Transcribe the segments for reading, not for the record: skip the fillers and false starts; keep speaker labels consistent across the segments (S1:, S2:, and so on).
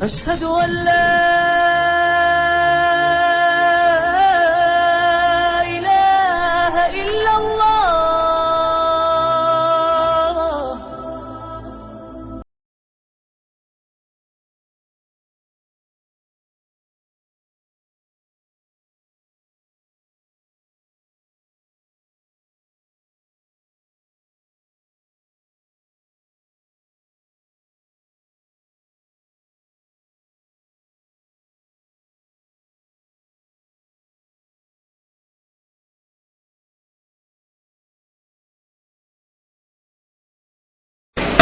S1: أشهد أن لا إله إلا الله.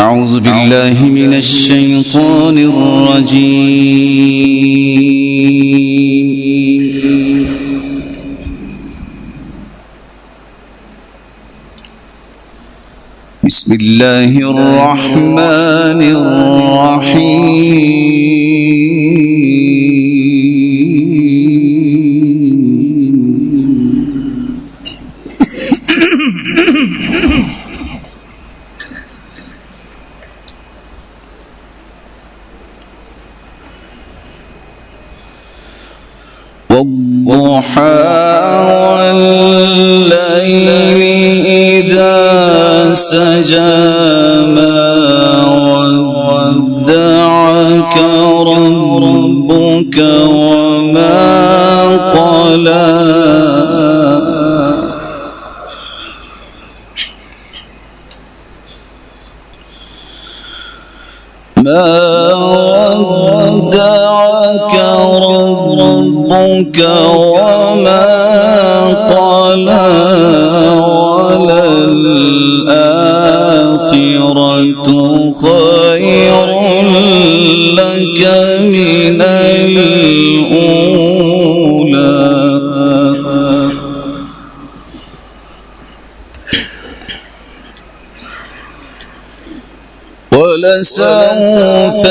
S2: أعوذ بالله من الشيطان الرجيم. بسم الله الرحمن الرحيم. والضحى والليل إذا سجى ما ودعك ربك وما قلى ما ودعك ربك وما قلى وللآخرة خير لك من الأولى ولسوف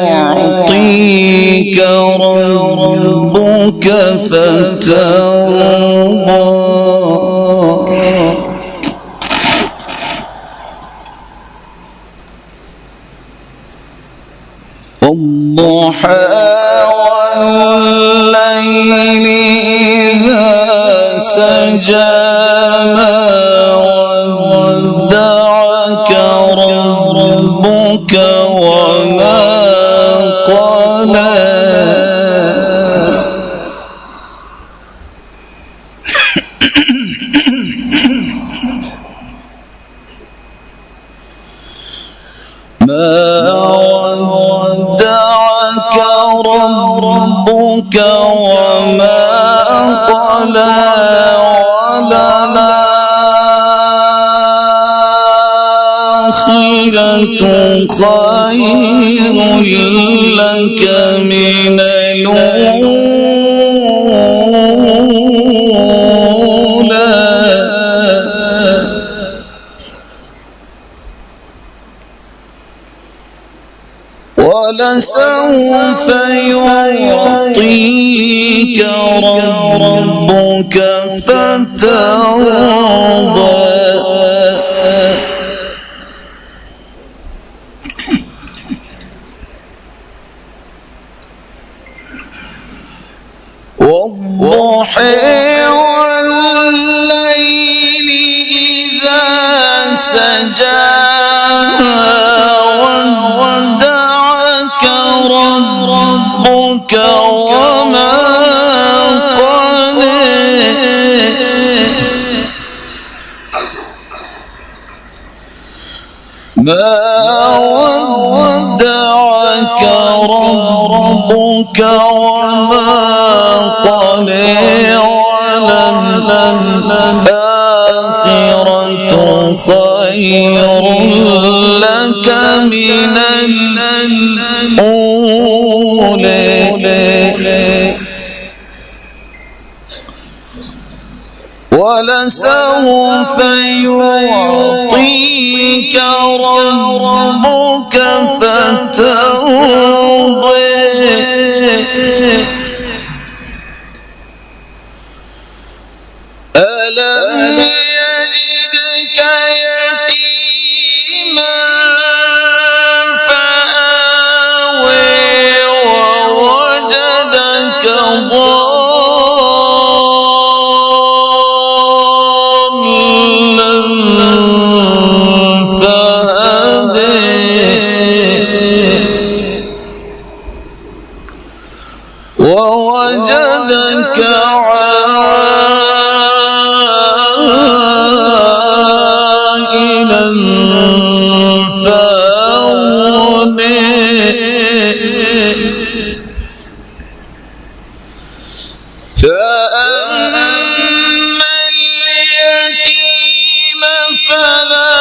S2: يعطيك ربك فترضى والضحى والليل إذا سجى ما ودعك ربك وما قلى ما ودعك ربك وما قلى وللآخرة خير لك من الأولى ولسوف يعطيك ربك فترضى والضحى والليل إذا سجى ودعك ربك وما قلى ما ودعك ربك وما قلى وللآخرة خير لك من الأولى ولسوف يعطيك ربك فترضى ألم يجدك يتيما فآوى عائلا فأغني فأما اليتيم فلا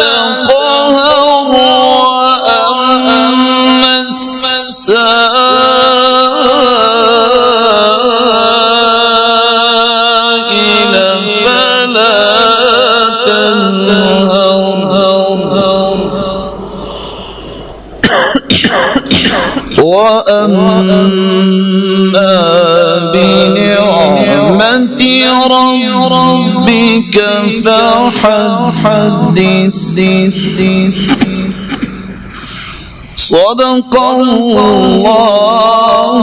S2: تقهر وأما السائل فلا تنهر وأما بنعمة ربك فحدث صدق الله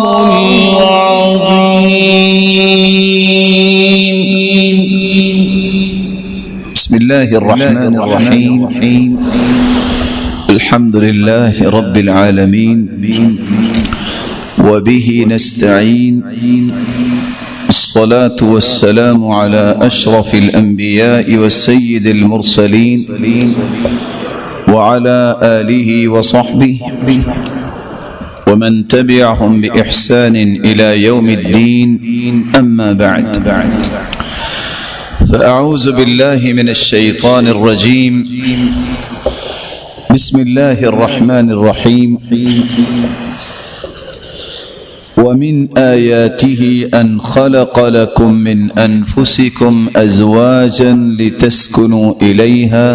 S2: العظيم.
S3: بسم الله الرحمن الرحيم. الحمد لله رب العالمين وبه نستعين. الصلاة والسلام على أشرف الأنبياء والسيد المرسلين وعلى آله وصحبه ومن تبعهم بإحسان إلى يوم الدين. أما بعد، فأعوذ بالله من الشيطان الرجيم. بسم الله الرحمن الرحيم. ومن آياته أن خلق لكم من أنفسكم أزواجا لتسكنوا إليها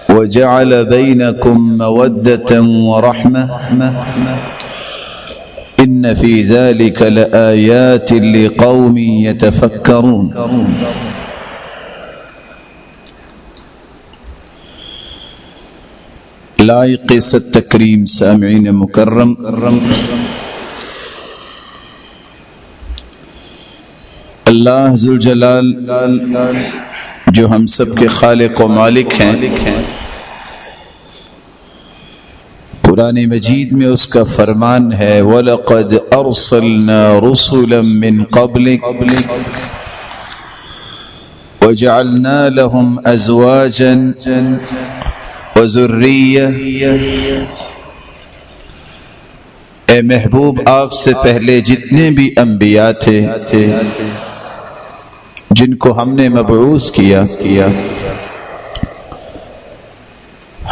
S3: وجعل بينكم مودة ورحمة إن في ذلك لآيات لقوم يتفكرون. لائق ست تکریم سامعین مکرم، اللہ ذوالجلال جو ہم سب کے خالق و مالک ہیں، قرآن مجید میں اس کا فرمان ہے وَلَقَدْ أَرْسَلْنَا رُسُلًا مِّن قَبْلِكَ وَجَعَلْنَا لَهُمْ أَزْوَاجًا وَذُرِّيَّةً. اے محبوب، آپ سے پہلے جتنے بھی انبیاء تھے جن کو ہم نے مبعوث کیا،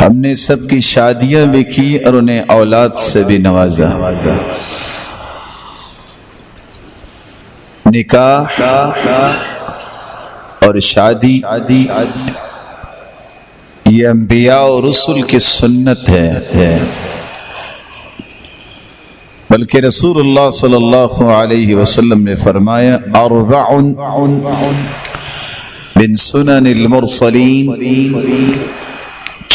S3: ہم نے سب کی شادیاں بھی کی اور انہیں اولاد سے بھی نوازا. نکاح اور شادی یہ انبیاء اور رسول کی سنت ہے، بلکہ رسول اللہ صلی اللہ علیہ وسلم نے فرمایا اربع من سنن المرسلین،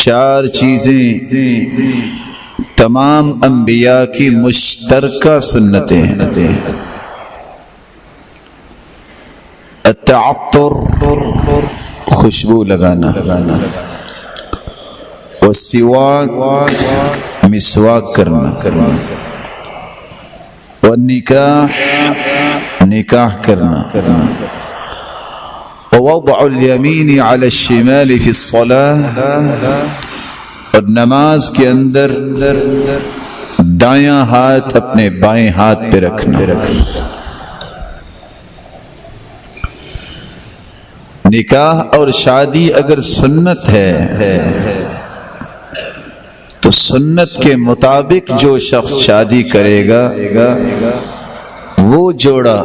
S3: چار چیزیں تمام انبیاء کی مشترکہ سنتیں ہیں. التعطر، خوشبو لگانا، والسواک، مسواک کرنا، والنکاح، نکاح کرنا، ووضع الیمین علی الشمال فی الصلاة، اور نماز کے اندر دایاں ہاتھ اپنے بائیں ہاتھ پہ رکھنا. نکاح اور شادی اگر سنت ہے تو سنت کے مطابق جو شخص شادی کرے گا وہ جوڑا،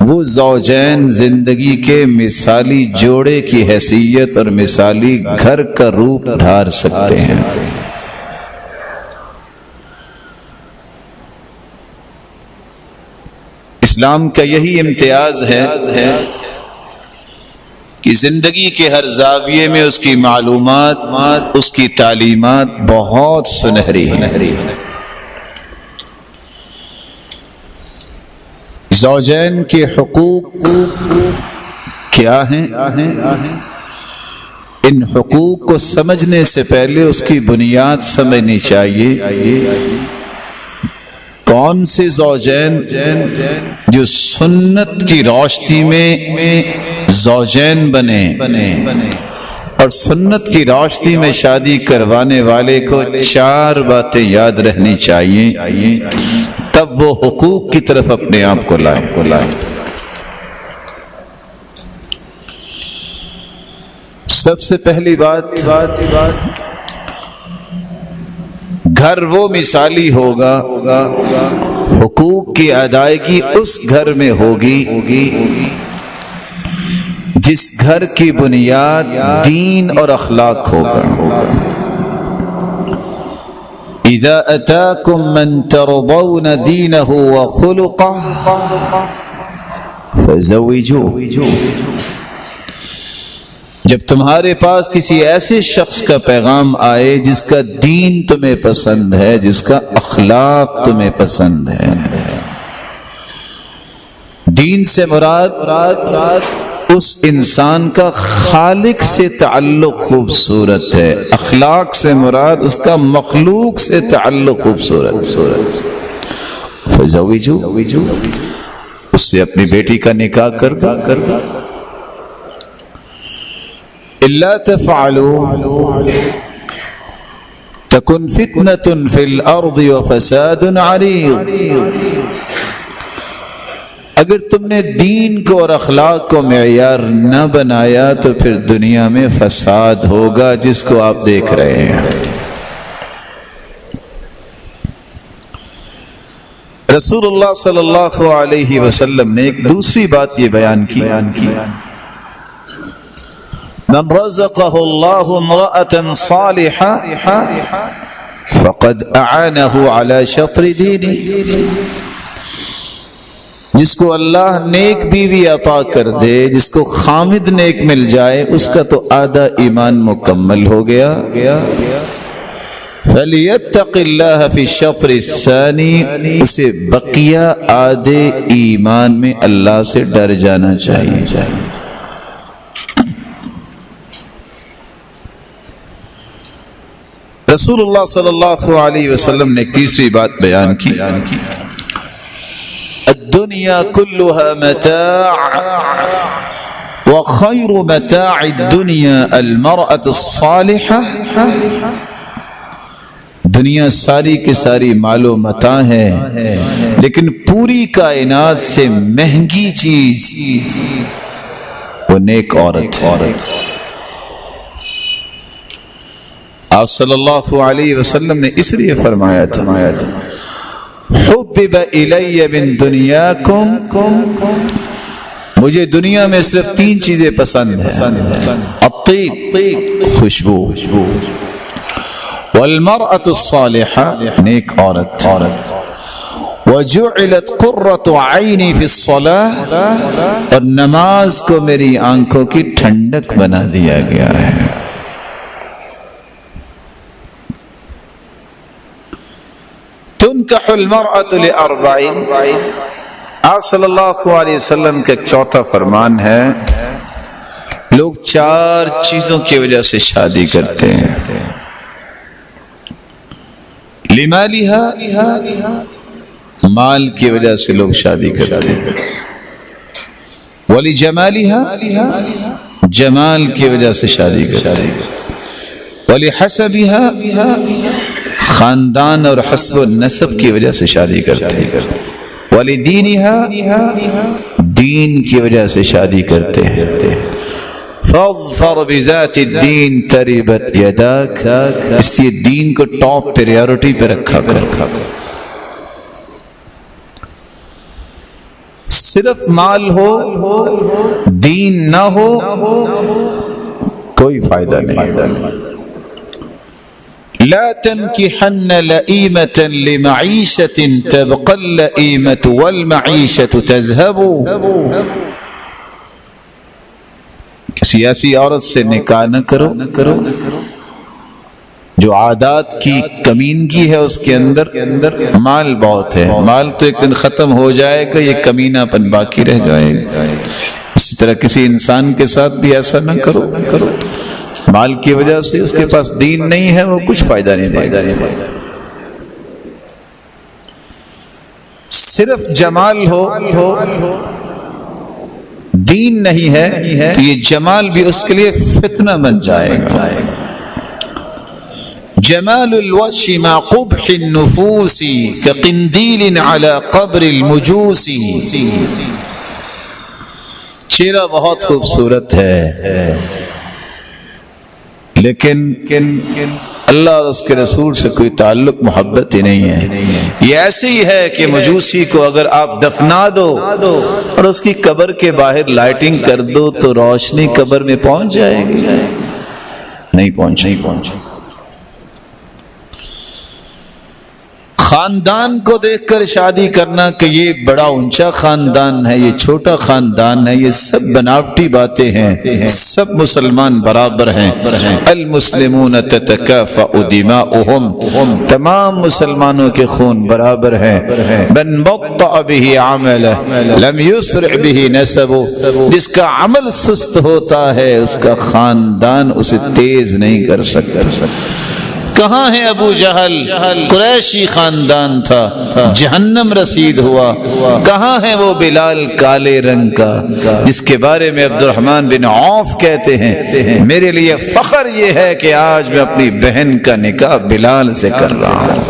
S3: وہ زوجین زندگی کے مثالی جوڑے کی حیثیت اور مثالی گھر کا روپ دھار سکتے ہیں. اسلام کا یہی امتیاز ہے کہ زندگی کے ہر زاویے میں اس کی معلومات، اس کی تعلیمات بہت سنہری ہیں. زوجین کے حقوق کیا ہیں؟ ان حقوق کو سمجھنے سے پہلے اس کی بنیاد سمجھنی چاہیے. کون سے زوجین جو سنت کی روشنی میں زوجین بنے اور سنت کی روشنی میں شادی کروانے والے کو 4 باتیں یاد رہنی چاہیے، تب وہ حقوق کی طرف اپنے آپ کو لائے۔ سب سے پہلی بات، گھر وہ مثالی ہوگا، حقوق کی ادائیگی اس گھر میں ہوگی جس گھر کی بنیاد دین اور اخلاق ہوگا۔ اذا اتاکم من ترضون دینہ وخلقہ فزوجوہ، جب تمہارے پاس کسی ایسے شخص کا پیغام آئے جس کا دین تمہیں پسند ہے، جس کا اخلاق تمہیں پسند ہے۔ دین سے مراد اس انسان کا خالق سے تعلق خوبصورت ہے، اخلاق سے مراد اس کا مخلوق سے تعلق خوبصورت۔ فزوجوہ، اس سے اپنی بیٹی کا نکاح کر دو۔ الا تفعلوا تکن فتنة فی الارض وفساد عریض، اگر تم نے دین کو اور اخلاق کو معیار نہ بنایا تو پھر دنیا میں فساد ہوگا جس کو آپ دیکھ رہے ہیں۔ رسول اللہ صلی اللہ علیہ وسلم نے ایک دوسری بات یہ بیان کی، من رزقہ اللہ امرأة صالحہ فقد اعانہ علی شطر دینہ، جس کو اللہ نیک بیوی عطا کر دے، جس کو خامد نیک مل جائے، اس کا تو آدھا ایمان مکمل ہو گیا۔ فَلْيَتَّقِ اللَّهَ فِي الشَّطْرِ الثَّانِي، اسے بقیہ آدھے ایمان میں اللہ سے ڈر جانا چاہیے۔ رسول اللہ صلی اللہ علیہ وسلم نے تیسری بات بیان کی، الدنیا كلها متاع وخير متاع الدنيا المرأة الصالحة، دنیا ساری کی ساری مال و متاع ہے، لیکن پوری کائنات سے مہنگی چیز وہ نیک عورت ہے۔ آپ صلی اللہ علیہ وسلم نے اس لیے فرمایا تھا، حبب الی من دنیاکم، مجھے دنیا میں صرف 3 چیزیں پسند ہیں، الطیب، خوشبو، والمرأة الصالحہ، نیک عورت، وجعلت قرة عینی فی الصلاة، اور نماز کو میری آنکھوں کی ٹھنڈک بنا دیا گیا ہے۔ تنکح المرأة لأربع، آپ صلی اللہ علیہ وسلم کا ایک چوتھا فرمان ہے، لوگ 4 چیزوں کی وجہ سے شادی کرتے ہیں۔ لمالها، مال کی وجہ سے لوگ شادی کرتے ہیں۔ ولجمالها، جمال کی وجہ سے شادی کرتے ہیں۔ ولحسبها، خاندان اور حسب و نسب کی وجہ سے شادی کرتے ہیں۔ ولدینها، دین کی وجہ سے شادی کرتے ہیں۔ فاظفر بذات الدین تربت یداک، اس لیے دین کو ٹاپ پریورٹی پہ رکھا کر۔ صرف مال ہو، دین نہ ہو، کوئی فائدہ نہیں۔ لا تنكحن لئیمة لمعیشة تبقى اللئیمة والمعیشة تذهب، کسی ایسی عورت سے نکاح نہ کرو جو عادات کی کمینگی ہے اس کے اندر، مال بہت ہے، مال تو ایک دن ختم ہو جائے گا، یہ کمینہ پن باقی رہ جائے گا۔ اسی طرح کسی انسان کے ساتھ بھی ایسا نہ کرو، مال کی وجہ سے اس کے پاس دین نہیں ہے، وہ کچھ فائدہ نہیں دے گا۔ صرف جمال ہو دین نہیں ہے تو یہ جمال بھی اس کے لیے فتنہ بن جائے گا. جمال الوجه مع قبح النفوس كقنديل على قبر المجوس. چہرہ بہت خوبصورت ہے لیکن اللہ اور اس کے رسول سے کوئی تعلق محبت ہی نہیں ہے. یہ ایسے ہی ہے کہ مجوسی کو اگر آپ دفنا دو اور اس کی قبر کے باہر لائٹنگ کر دو تو روشنی قبر میں پہنچ جائے گی؟ نہیں پہنچ. خاندان کو دیکھ کر شادی کرنا کہ یہ بڑا اونچا خاندان ہے، یہ چھوٹا خاندان ہے، یہ سب بناوٹی باتیں ہیں. سب مسلمان برابر ہیں. المسلمون تتکافأ دماؤہم، تمام مسلمانوں کے خون برابر ہیں. من بطأ به عمله لم يسرع به نسبه، جس کا عمل سست ہوتا ہے اس کا خاندان اسے تیز نہیں کر سکتا. کہاں ہے ابو جہل؟ قریشی خاندان تھا، جہنم رسید ہوا. کہاں ہے وہ بلال کالے رنگ کا جس کے بارے میں عبد الرحمن بن عوف کہتے ہیں میرے لیے فخر یہ ہے کہ آج میں اپنی بہن کا نکاح بلال سے کر رہا ہوں.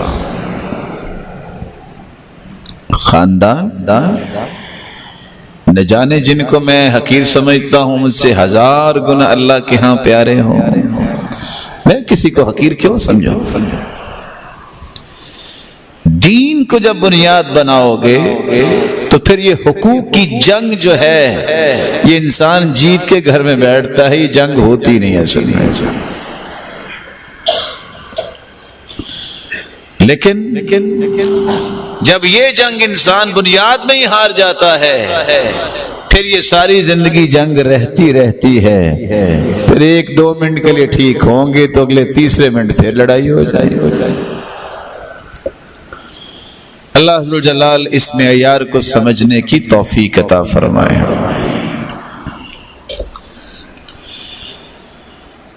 S3: خاندان نہ جانے جن کو میں حقیر سمجھتا ہوں مجھ سے 1000 گنا اللہ کے ہاں پیارے ہوں. میں کسی کو حقیر کیوں سمجھوں؟ دین کو جب بنیاد بناؤ گے تو پھر یہ حقوق کی جنگ جو ہے یہ انسان جیت کے گھر میں بیٹھتا ہے، یہ جنگ ہوتی نہیں اصل میں. لیکن جب یہ جنگ انسان بنیاد میں ہی ہار جاتا ہے پھر یہ ساری زندگی جنگ رہتی ہے. پھر 1-2 منٹ کے لیے ٹھیک ہوں گے تو اگلے تیسرے منٹ پھر لڑائی ہو جائے. اللہ عز و جلال اس معیار کو سمجھنے کی توفیق عطا فرمائے.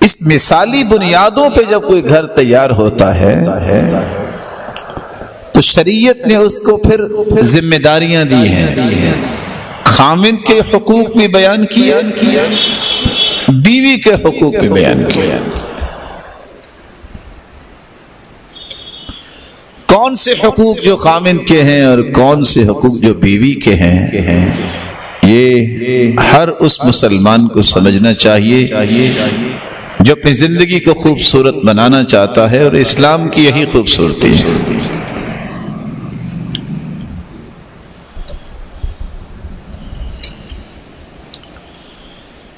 S3: اس مثالی بنیادوں پہ جب کوئی گھر تیار ہوتا ہے تو شریعت نے اس کو پھر ذمہ داریاں دی ہیں. خامند کے حقوق بھی بیان کیا، بیوی کے حقوق بھی بیان کیا. کون سے حقوق جو خامند کے ہیں اور کون سے حقوق جو بیوی کے ہیں یہ ہر اس مسلمان کو سمجھنا چاہیے جو اپنی زندگی کو خوبصورت بنانا چاہتا ہے، اور اسلام کی یہی خوبصورتی ہے.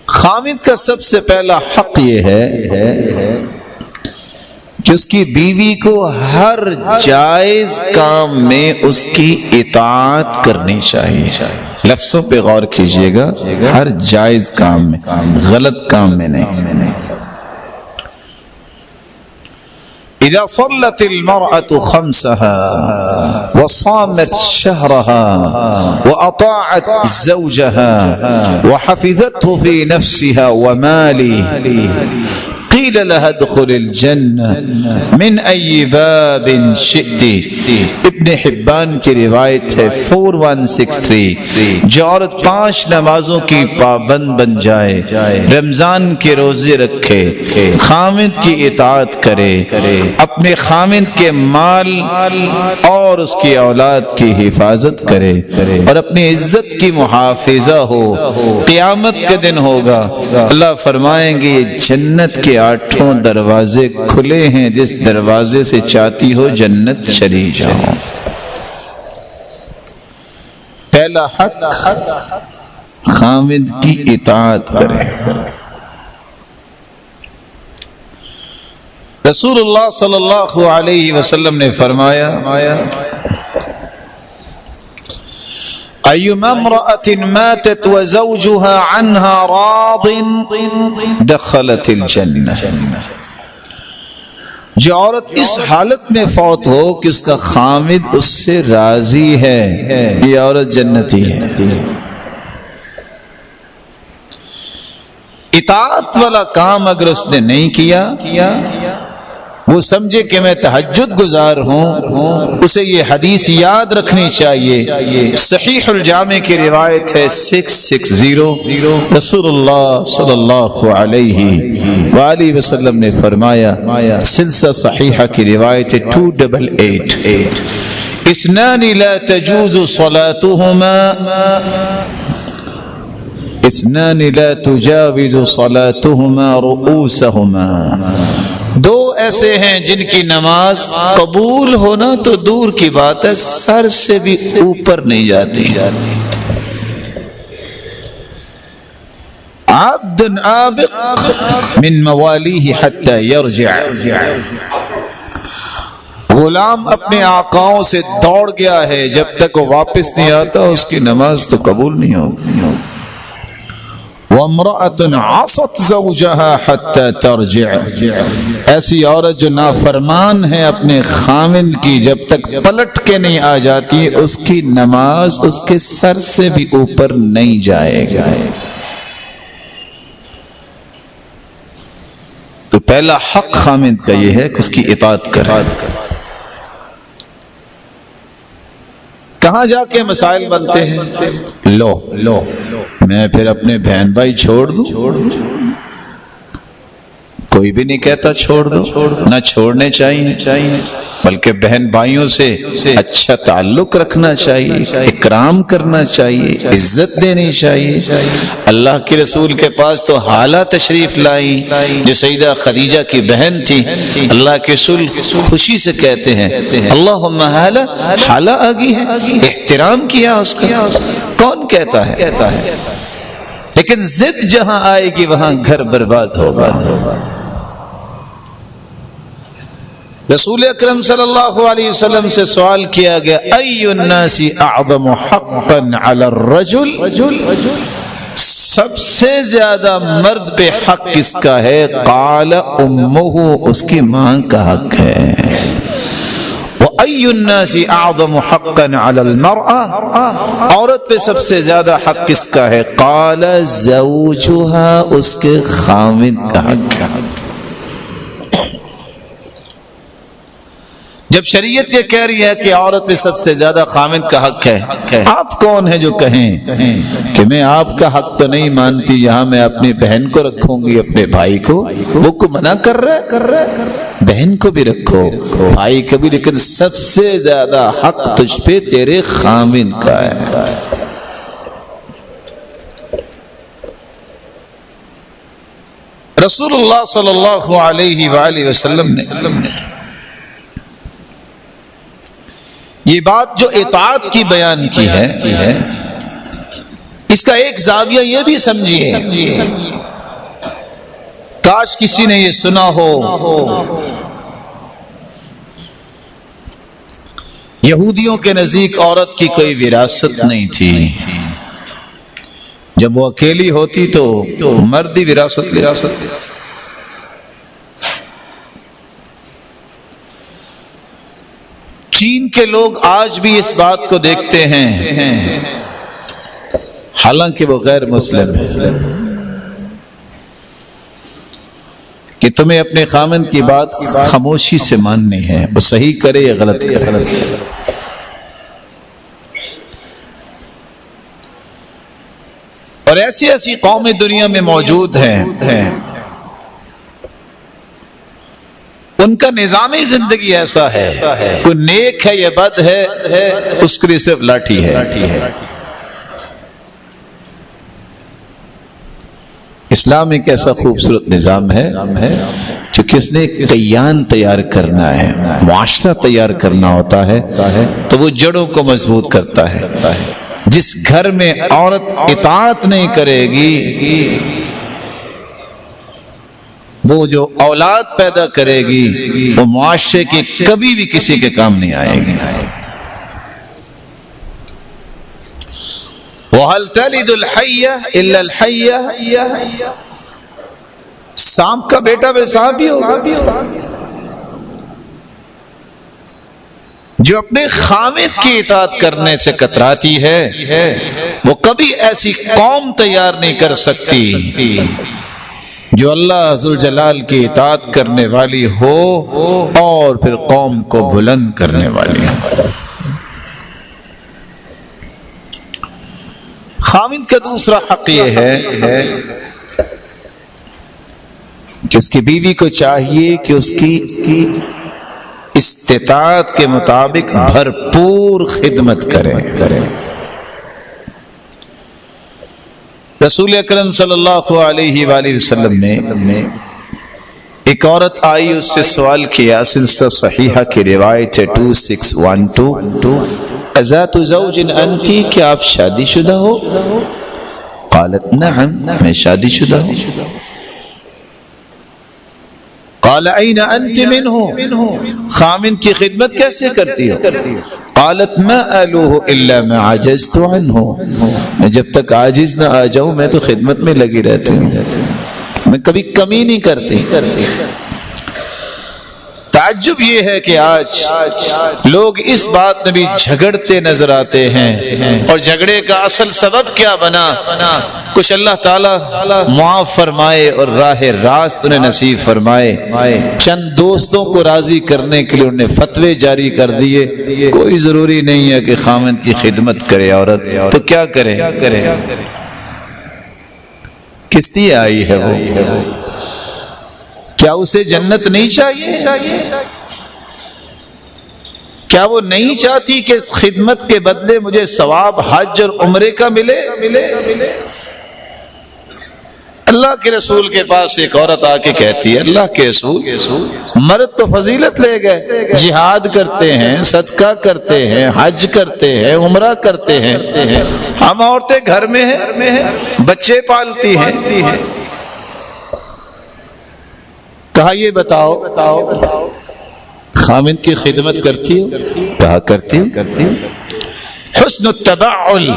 S3: خامد کا سب سے پہلا حق یہ ہے کہ اس کی بیوی کو ہر جائز کام میں اس کی اطاعت کرنی چاہیے. لفظوں پہ غور کیجئے گا، ہر جائز کام میں، غلط کام میں نہیں. اذا صلت المرأة خمسها وصامت شهرها واطاعت زوجها وحفظته في نفسها وماله قيل لها ادخل الجنة من أي باب شئت. ابن حبان کی روایت ہے 4163. جو عورت 5 نمازوں کی پابند بن جائے، رمضان کے روزے رکھے، خامد کی اطاعت کرے، اپنے خامد کے مال اور اس کی اولاد کی حفاظت کرے اور اپنی عزت کی محافظہ ہو، قیامت کے دن ہوگا اللہ فرمائیں گے جنت کے 8 دروازے کھلے ہیں، جس دروازے سے چاہتی ہو جنت چلی جاؤ. پہلا حق خامد کی اطاعت کرے. رسول اللہ صلی اللہ علیہ وسلم نے فرمایا ایما امرأة ماتت وزوجها عنها راض دخلت الجنہ. جو عورت اس حالت میں فوت ہو کہ اس کا خامد اس سے راضی ہے، یہ عورت جنتی ہے. اطاعت والا کام اگر اس نے نہیں کیا وہ سمجھے کہ میں تہجد گزار ہوں، اسے یہ حدیث یاد رکھنی چاہیے۔ صحیح الجامع کی روایت ہے 660، رسول اللہ صلی اللہ علیہ وآلہ وسلم نے فرمایا، سلسلہ صحیحہ کی روایت ہے 288، اثنان لا تجوز صلاتهما، اثنان لا تجاوز صلاتهما رؤوسهما، دو ایسے ہیں جن کی نماز قبول ہونا تو دور کی بات ہے، سر سے بھی اوپر نہیں جاتی۔ عبد عابق من موالیہ حتی یرجع، غلام اپنے آقاؤں سے دوڑ گیا ہے، جب تک وہ واپس نہیں آتا اس کی نماز تو قبول نہیں ہوگی۔ وَامْرَأَةٌ عَصَتْ زَوْجَهَا حَتَّى تَرْجِعَ، ایسی عورت جو نافرمان ہے اپنے خاوند کی، جب تک پلٹ کے نہیں آ جاتی اس کی نماز اس کے سر سے بھی اوپر نہیں جائے گا۔ تو پہلا حق خاوند کا یہ ہے کہ اس کی اطاعت کرے۔ کہاں جا کے مسائل بنتے ہیں؟ لو میں پھر اپنے بہن بھائی چھوڑ دوں؟ کوئی بھی نہیں کہتا چھوڑ دو، نہ چھوڑنے چاہیے، بلکہ بہن بھائیوں سے اچھا تعلق رکھنا چاہیے، اکرام کرنا چاہیے، عزت دینی چاہیے۔ اللہ کے رسول کے پاس تو حالہ تشریف لائی جو سیدہ خدیجہ کی بہن تھی، اللہ کے رسول خوشی سے کہتے ہیں اللہم حالہ آ گئی ہے، احترام کیا اس کا۔ کون کہتا ہے؟ لیکن ضد جہاں آئے گی وہاں گھر برباد ہوگا۔ رسول اکرم صلی اللہ علیہ وسلم سے سوال کیا گیا ای الناس اعظم حقا علی الرجل، سب سے زیادہ مرد پہ حق کس کا ہے؟ قال امہ، اس کی ماں کا حق ہے۔ وَأَيُّ النَّاسِ أَعْظَمُ حَقًّا عَلَى الْمَرْأَةِ، عورت پہ سب سے زیادہ حق کس کا ہے؟ قال زوجها، اس کے خاوند کا حق ہے۔ جب شریعت یہ کہہ رہی ہے کہ عورت پہ سب سے زیادہ خاوند کا حق ہے، آپ کون ہیں جو کہیں کہ میں آپ کا حق تو نہیں مانتی، یہاں میں اپنی بہن کو رکھوں گی، اپنے بھائی کو؟ وہ کو منع کر رہا ہے، بہن کو بھی رکھو، بھائی کو بھی، لیکن سب سے زیادہ حق تجھ پہ تیرے خاوند کا ہے۔ رسول اللہ صلی اللہ علیہ وآلہ وسلم نے یہ بات جو اطاعت کی بیان کی ہے، اس کا ایک زاویہ یہ بھی سمجھیے، کاش کسی نے یہ سنا ہو، یہودیوں کے نزدیک عورت کی کوئی وراثت نہیں تھی، جب وہ اکیلی ہوتی تو مرد ہی وراثت۔ چین کے لوگ آج بھی اس بات کو دیکھتے ہیں، حالانکہ وہ غیر مسلم ہے، کہ تمہیں اپنے خاوند کی بات خاموشی سے ماننی ہے، وہ صحیح کرے یا غلط کرے۔ اور ایسی قومیں دنیا میں موجود ہیں، ان کا نظام زندگی ایسا ہے، کوئی نیک ہے یا بد ہے اس کے لیے صرف لاٹھی ہے۔ اسلام ایک ایسا خوبصورت نظام ہے جو کس نے کیان تیار کرنا ہے، معاشرہ تیار کرنا ہوتا ہے تو وہ جڑوں کو مضبوط کرتا ہے۔ جس گھر میں عورت اطاعت نہیں کرے گی وہ جو اولاد پیدا کرے گی وہ معاشرے کی کبھی بھی کسی کے کام نہیں آئے گی۔ وَهَلْ تَلِدُ الْحَيَّةَ إِلَّا الْحَيَّةَ، سانپ کا بیٹا بھی سانپ ہی ہوگا۔ جو اپنے خاوند کی اطاعت کرنے سے کتراتی ہے وہ کبھی ایسی قوم تیار نہیں کر سکتی جو اللہ ذوالجلال کی اطاعت کرنے والی ہو اور پھر قوم کو بلند کرنے والی ہو۔ خاوند کا دوسرا حق یہ ہے کہ اس کی بیوی کو چاہیے کہ اس کی استطاعت کے مطابق بھرپور خدمت کرے۔ رسول اکرم صلی اللہ علیہ وآلہ وسلم نے ایک عورت آئی، اس سے سوال کیا، سلسلہ صحیحہ کی روایت ہے 2612، ذات زوج انتی، کیا آپ شادی شدہ ہو؟ قالت نعم، میں شادی شدہ ہوں۔ قال این انت منہ، خامند کی خدمت کیسے کرتی ہو؟ قالت ما آلوہ الا ما عجزت عنہ، میں جب تک عاجز نہ آ جاؤں میں تو خدمت میں لگی رہتی ہوں، میں کبھی کمی نہیں کرتی۔ تعجب یہ ہے کہ آج لوگ اس بات میں بھی جھگڑتے نظر آتے ہیں، اور جھگڑے کا اصل سبب کیا بنا؟ کچھ اللہ تعالیٰ معاف فرمائے اور راہ راست انہیں نصیب فرمائے، چند دوستوں کو راضی کرنے کے لیے انہیں فتوے جاری کر دیے، کوئی ضروری نہیں ہے کہ خامند کی خدمت کرے عورت، تو کیا کرے؟ کس لیے آئی ہے وہ؟ کیا اسے جنت نہیں چاہیے؟ کیا وہ نہیں چاہتی کہ اس خدمت کے بدلے مجھے ثواب حج اور عمرے کا ملے؟ اللہ کے رسول کے پاس ایک عورت آ کے کہتی ہے، اللہ کے رسول، مرد تو فضیلت لے گئے، جہاد کرتے ہیں، صدقہ کرتے ہیں، حج کرتے ہیں، عمرہ کرتے ہیں، ہم عورتیں گھر میں ہیں، بچے پالتی ہیں۔ کہا یہ بتاؤ خامند کی خدمت کرتی ہو؟ کہا کرتی ہوں۔ حسن التبعل،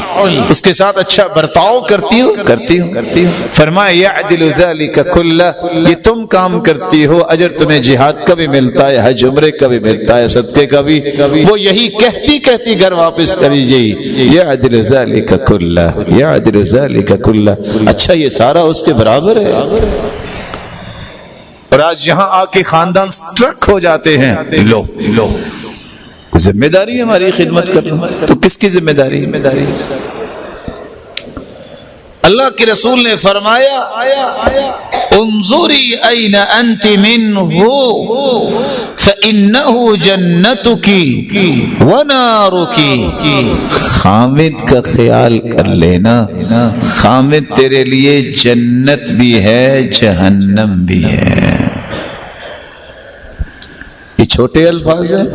S3: اس کے ساتھ اچھا برتاؤ کرتی ہوں۔ فرمایا یعدل ذلک کلہ، یہ تم کام کرتی ہو، اجر تمہیں جہاد کا بھی ملتا ہے، حج عمرے کا بھی ملتا ہے، صدقے کا بھی۔ وہ یہی کہتی گھر واپس کری جی، یعدل ذلک کلہ، یعدل ذلک کلہ، اچھا یہ سارا اس کے برابر ہے۔ اور آج یہاں آ کے خاندان سٹرک ہو جاتے ہیں، لو ذمہ داری ہماری خدمت کرنا، تو کس کی ذمہ داری؟ اللہ کے رسول نے فرمایا انظری این انت منہ فإنہ جنتک ونارک، خامد کا خیال کر لینا، خامد تیرے لیے جنت بھی ہے، جہنم بھی ہے۔ یہ چھوٹے الفاظ ہیں۔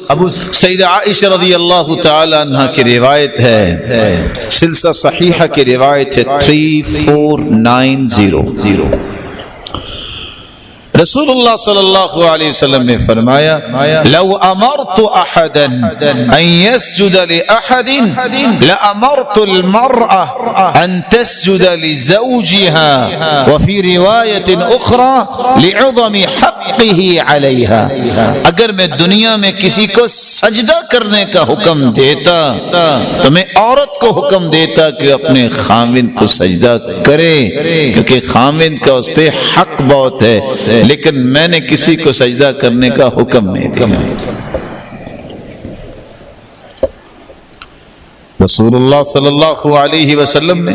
S3: ابو سیدہ عائشہ رضی اللہ تعالی عنہ کی روایت ہے، سلسلہ صحیحہ کی روایت ہے 3490، رسول اللہ صلی اللہ علیہ وسلم نے فرمایا لو امرت احدا ان يسجد لاحد لامرت المرأة ان تسجد لزوجها وفي رواية اخرى لعظم حقه عليها، اگر میں دنیا میں کسی کو سجدہ کرنے کا حکم دیتا تو میں عورت کو حکم دیتا کہ اپنے خامند کو سجدہ کرے، کیونکہ خامند کا اس پہ حق بہت ہے، لیکن میں نے کسی کو سجدہ کرنے کا حکم نہیں دیا۔ رسول اللہ صلی اللہ علیہ وسلم نے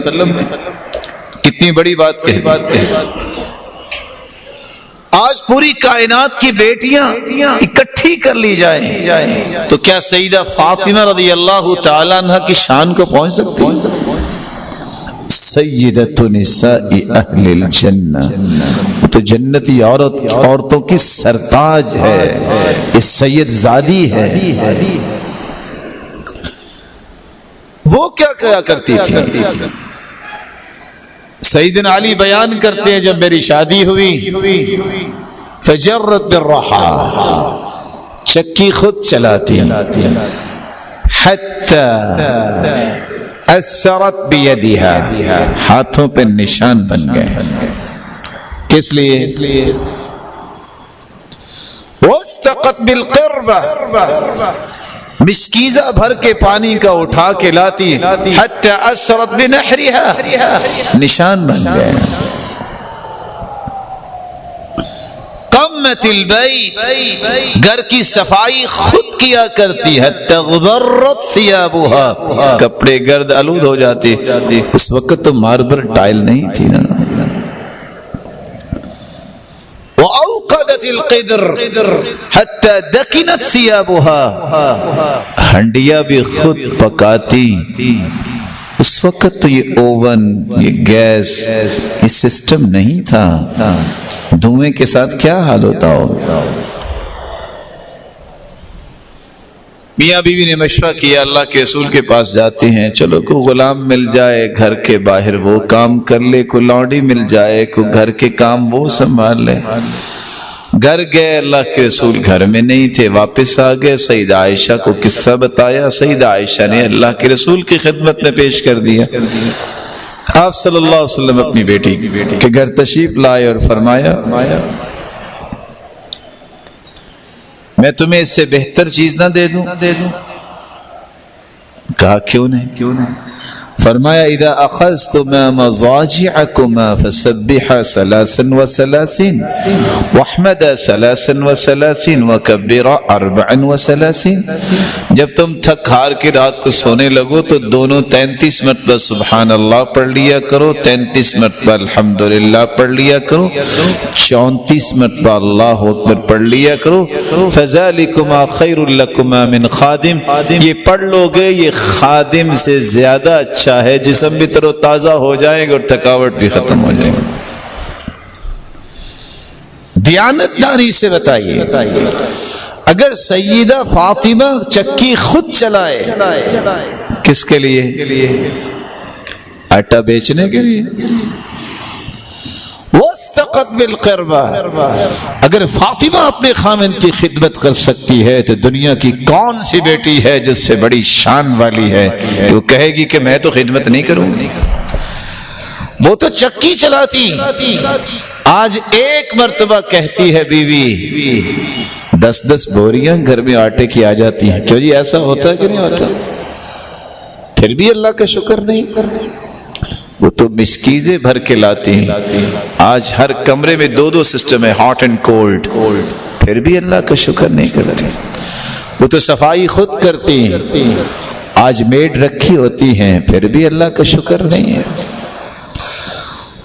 S3: کتنی بڑی بات کہی۔ آج پوری کائنات کی بیٹیاں اکٹھی کر لی جائیں تو کیا سیدہ فاطمہ رضی اللہ تعالیٰ عنہ کی شان کو پہنچ سکتی ہیں؟ سیدۃ نساء اہل الجنہ، تو جنتی عورتوں کی سرتاج ہے، اس سید زادی ہے۔ وہ کیا کرتی تھی؟ سیدنا علی بیان کرتے ہیں جب میری شادی ہوئی فجرت بالرحا، چکی خود چلاتی، حتی اثرت بیدیہا، ہاتھوں پہ نشان بن گئے۔ کس لیے؟ واستقت بالقربہ، مشکیزہ بھر کے پانی کا اٹھا کے لاتی حتی اسرت بنحرها، نشان بن گئے. قمت البیت، گھر کی صفائی خود کیا کرتی ہے. تغبرت ثیابها، کپڑے گرد آلود ہو جاتے. اس وقت تو ماربل ٹائل نہیں تھی نا. وأوقدت القدر حتى دكنت ثيابها، ہنڈیا بھی خود پکاتی. اس وقت تو یہ اوون، یہ گیس، یہ سسٹم نہیں تھا. دھوئیں کے ساتھ کیا حال ہوتا ہو. میاں بیوی نے مشورہ کیا، اللہ کے رسول کے پاس جاتے ہیں، چلو کوئی غلام مل جائے گھر کے باہر وہ کام کر لے، کوئی لونڈی مل جائے کوئی گھر کے کام وہ سنبھال لے. گھر گئے، اللہ کے رسول گھر میں نہیں تھے، واپس آ گئے. سیدہ عائشہ کو قصہ بتایا، سیدہ عائشہ نے اللہ کے رسول کی خدمت میں پیش کر دیا. آپ صلی اللہ علیہ وسلم اپنی بیٹی کے گھر تشریف لائے اور فرمایا میں تمہیں اس سے بہتر چیز نہ دے دوں؟ کہا کیوں نہیں؟ فرمایا اذا اخذتما مضاجعكما فسبحا 33 واحمدا 33 وكبرا 34. جب تم تھک ہار کے رات کو سونے لگو تو دونوں 33 مرتبہ سبحان اللہ پڑھ لیا کرو، 33 مرتبہ الحمدللہ پڑھ لیا کرو، 34 مرتبہ اللہ اکبر پڑھ لیا کرو. فذلكما خير لكما من خادم، یہ پڑھ لو گے یہ خادم سے زیادہ اچھا ہے، جسم بھی تر و تازہ ہو جائے گا اور تھکاوٹ بھی ختم ہو جائے گی. دیانت داری سے بتائیے، اگر سیدہ فاطمہ چکی خود چلائے کس کے لیے؟ آٹا بیچنے کے لیے. وَاسْتَقَتْ بِالْقِرْبَةِ، اگر فاطمہ اپنے خامند کی خدمت کر سکتی ہے تو دنیا کی کون سی بیٹی ہے جس سے بڑی شان والی ہے وہ کہے گی کہ میں تو خدمت نہیں کروں گی. وہ تو چکی چلاتی. آج ایک مرتبہ کہتی ہے بیوی 10 بوریاں گھر میں آٹے کی آ جاتی ہیں. کیوں جی ایسا ہوتا ہے کہ نہیں ہوتا؟ پھر بھی اللہ کا شکر نہیں کرنا. وہ تو مشکیزیں بھر کے لاتی ہیں. آج ہر کمرے میں 2 سسٹم ہے، ہاٹ اینڈ کولڈ، پھر بھی اللہ کا شکر نہیں کرتے. وہ تو صفائی خود کرتی ہیں. آج میڈ رکھی ہوتی ہیں پھر بھی اللہ کا شکر نہیں ہے.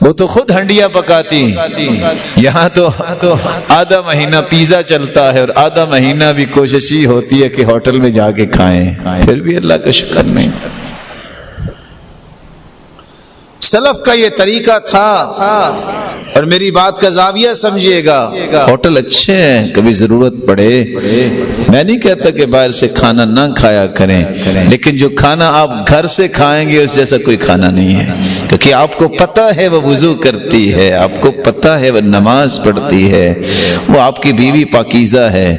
S3: وہ تو خود ہنڈیاں پکاتی ہیں. یہاں تو آدھا مہینہ پیزا چلتا ہے اور آدھا مہینہ بھی کوشش ہی ہوتی ہے کہ ہوٹل میں جا کے کھائیں، پھر بھی اللہ کا شکر نہیں. سلف کا یہ طریقہ تھا. اور میری بات کا زاویہ سمجھیے گا، ہوٹل اچھے ہیں، کبھی ضرورت پڑے میں نہیں کہتا کہ باہر سے کھانا نہ کھایا کریں، لیکن جو کھانا آپ گھر سے کھائیں گے اس جیسا کوئی کھانا نہیں ہے. کیونکہ آپ کو پتہ ہے وہ وضو کرتی ہے، آپ کو پتہ ہے وہ نماز پڑھتی ہے، وہ آپ کی بیوی پاکیزہ ہے،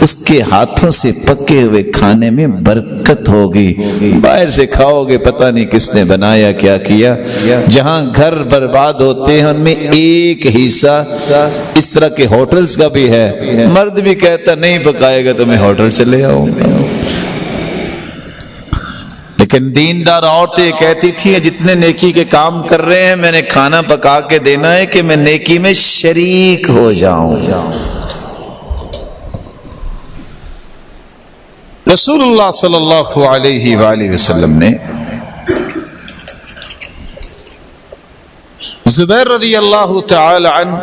S3: اس کے ہاتھوں سے پکے ہوئے کھانے میں برکت ہوگی. باہر سے کھاؤ گے پتہ نہیں کس نے بنایا کیا کیا. جہاں گھر برباد ہوتے ہیں ان میں ایک حصہ اس طرح کے ہوٹلز کا بھی ہے. مرد بھی کہتا نہیں پکائے گا تو میں ہوٹل سے لے آؤں گا. لیکن دیندار عورتیں کہتی تھی جتنے نیکی کے کام کر رہے ہیں میں نے کھانا پکا کے دینا ہے کہ میں نیکی میں شریک ہو جاؤں. رسول اللہ صلی اللہ علیہ وآلہ وسلم نے زبیر رضی اللہ تعالی عنہ،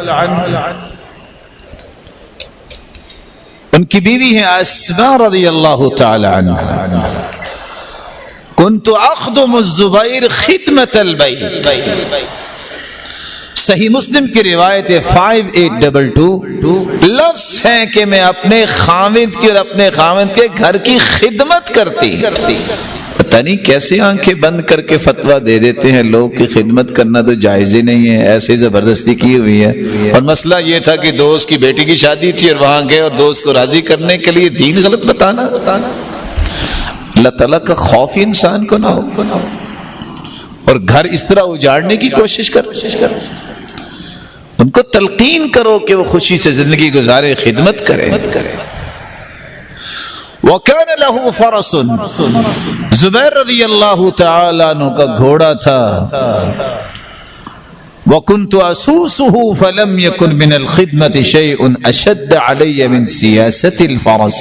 S3: ان کی بیوی ہیں اسماء رضی اللہ تعالی عنہ، کنت اخدم الزبیر خدمت البیت. صحیح مسلم کی روایت 5822 لفظ ہیں کہ میں اپنے خاوند کی اور اپنے خاوند کے گھر کی خدمت کرتی. پتہ نہیں کیسے آنکھیں بند کر کے فتویٰ دے دیتے ہیں لوگ کی خدمت کرنا تو جائز ہی نہیں ہے، ایسے زبردستی کی ہوئی ہے. اور مسئلہ یہ تھا کہ دوست کی بیٹی کی شادی تھی اور وہاں گئے اور دوست کو راضی کرنے کے لیے دین غلط بتانا. اللہ تعالیٰ کا خوف ہی انسان کو نہ ہو اور گھر اس طرح اجاڑنے کی کوشش کر. ان کو تلقین کرو کہ وہ خوشی سے زندگی گزارے، خدمت کرے. وَكَانَ لَهُ فَرَسٌ، زبیر رضی اللہ تعالیٰ عنہ کا گھوڑا تھا. وَكُنْتُ أَسُوسُهُ فَلَمْ يَكُنْ مِنَ الْخِدْمَةِ شَيْءٌ أَشَدَّ عَلَيَّ مِنْ سِيَاسَةِ الْفَرَسِ.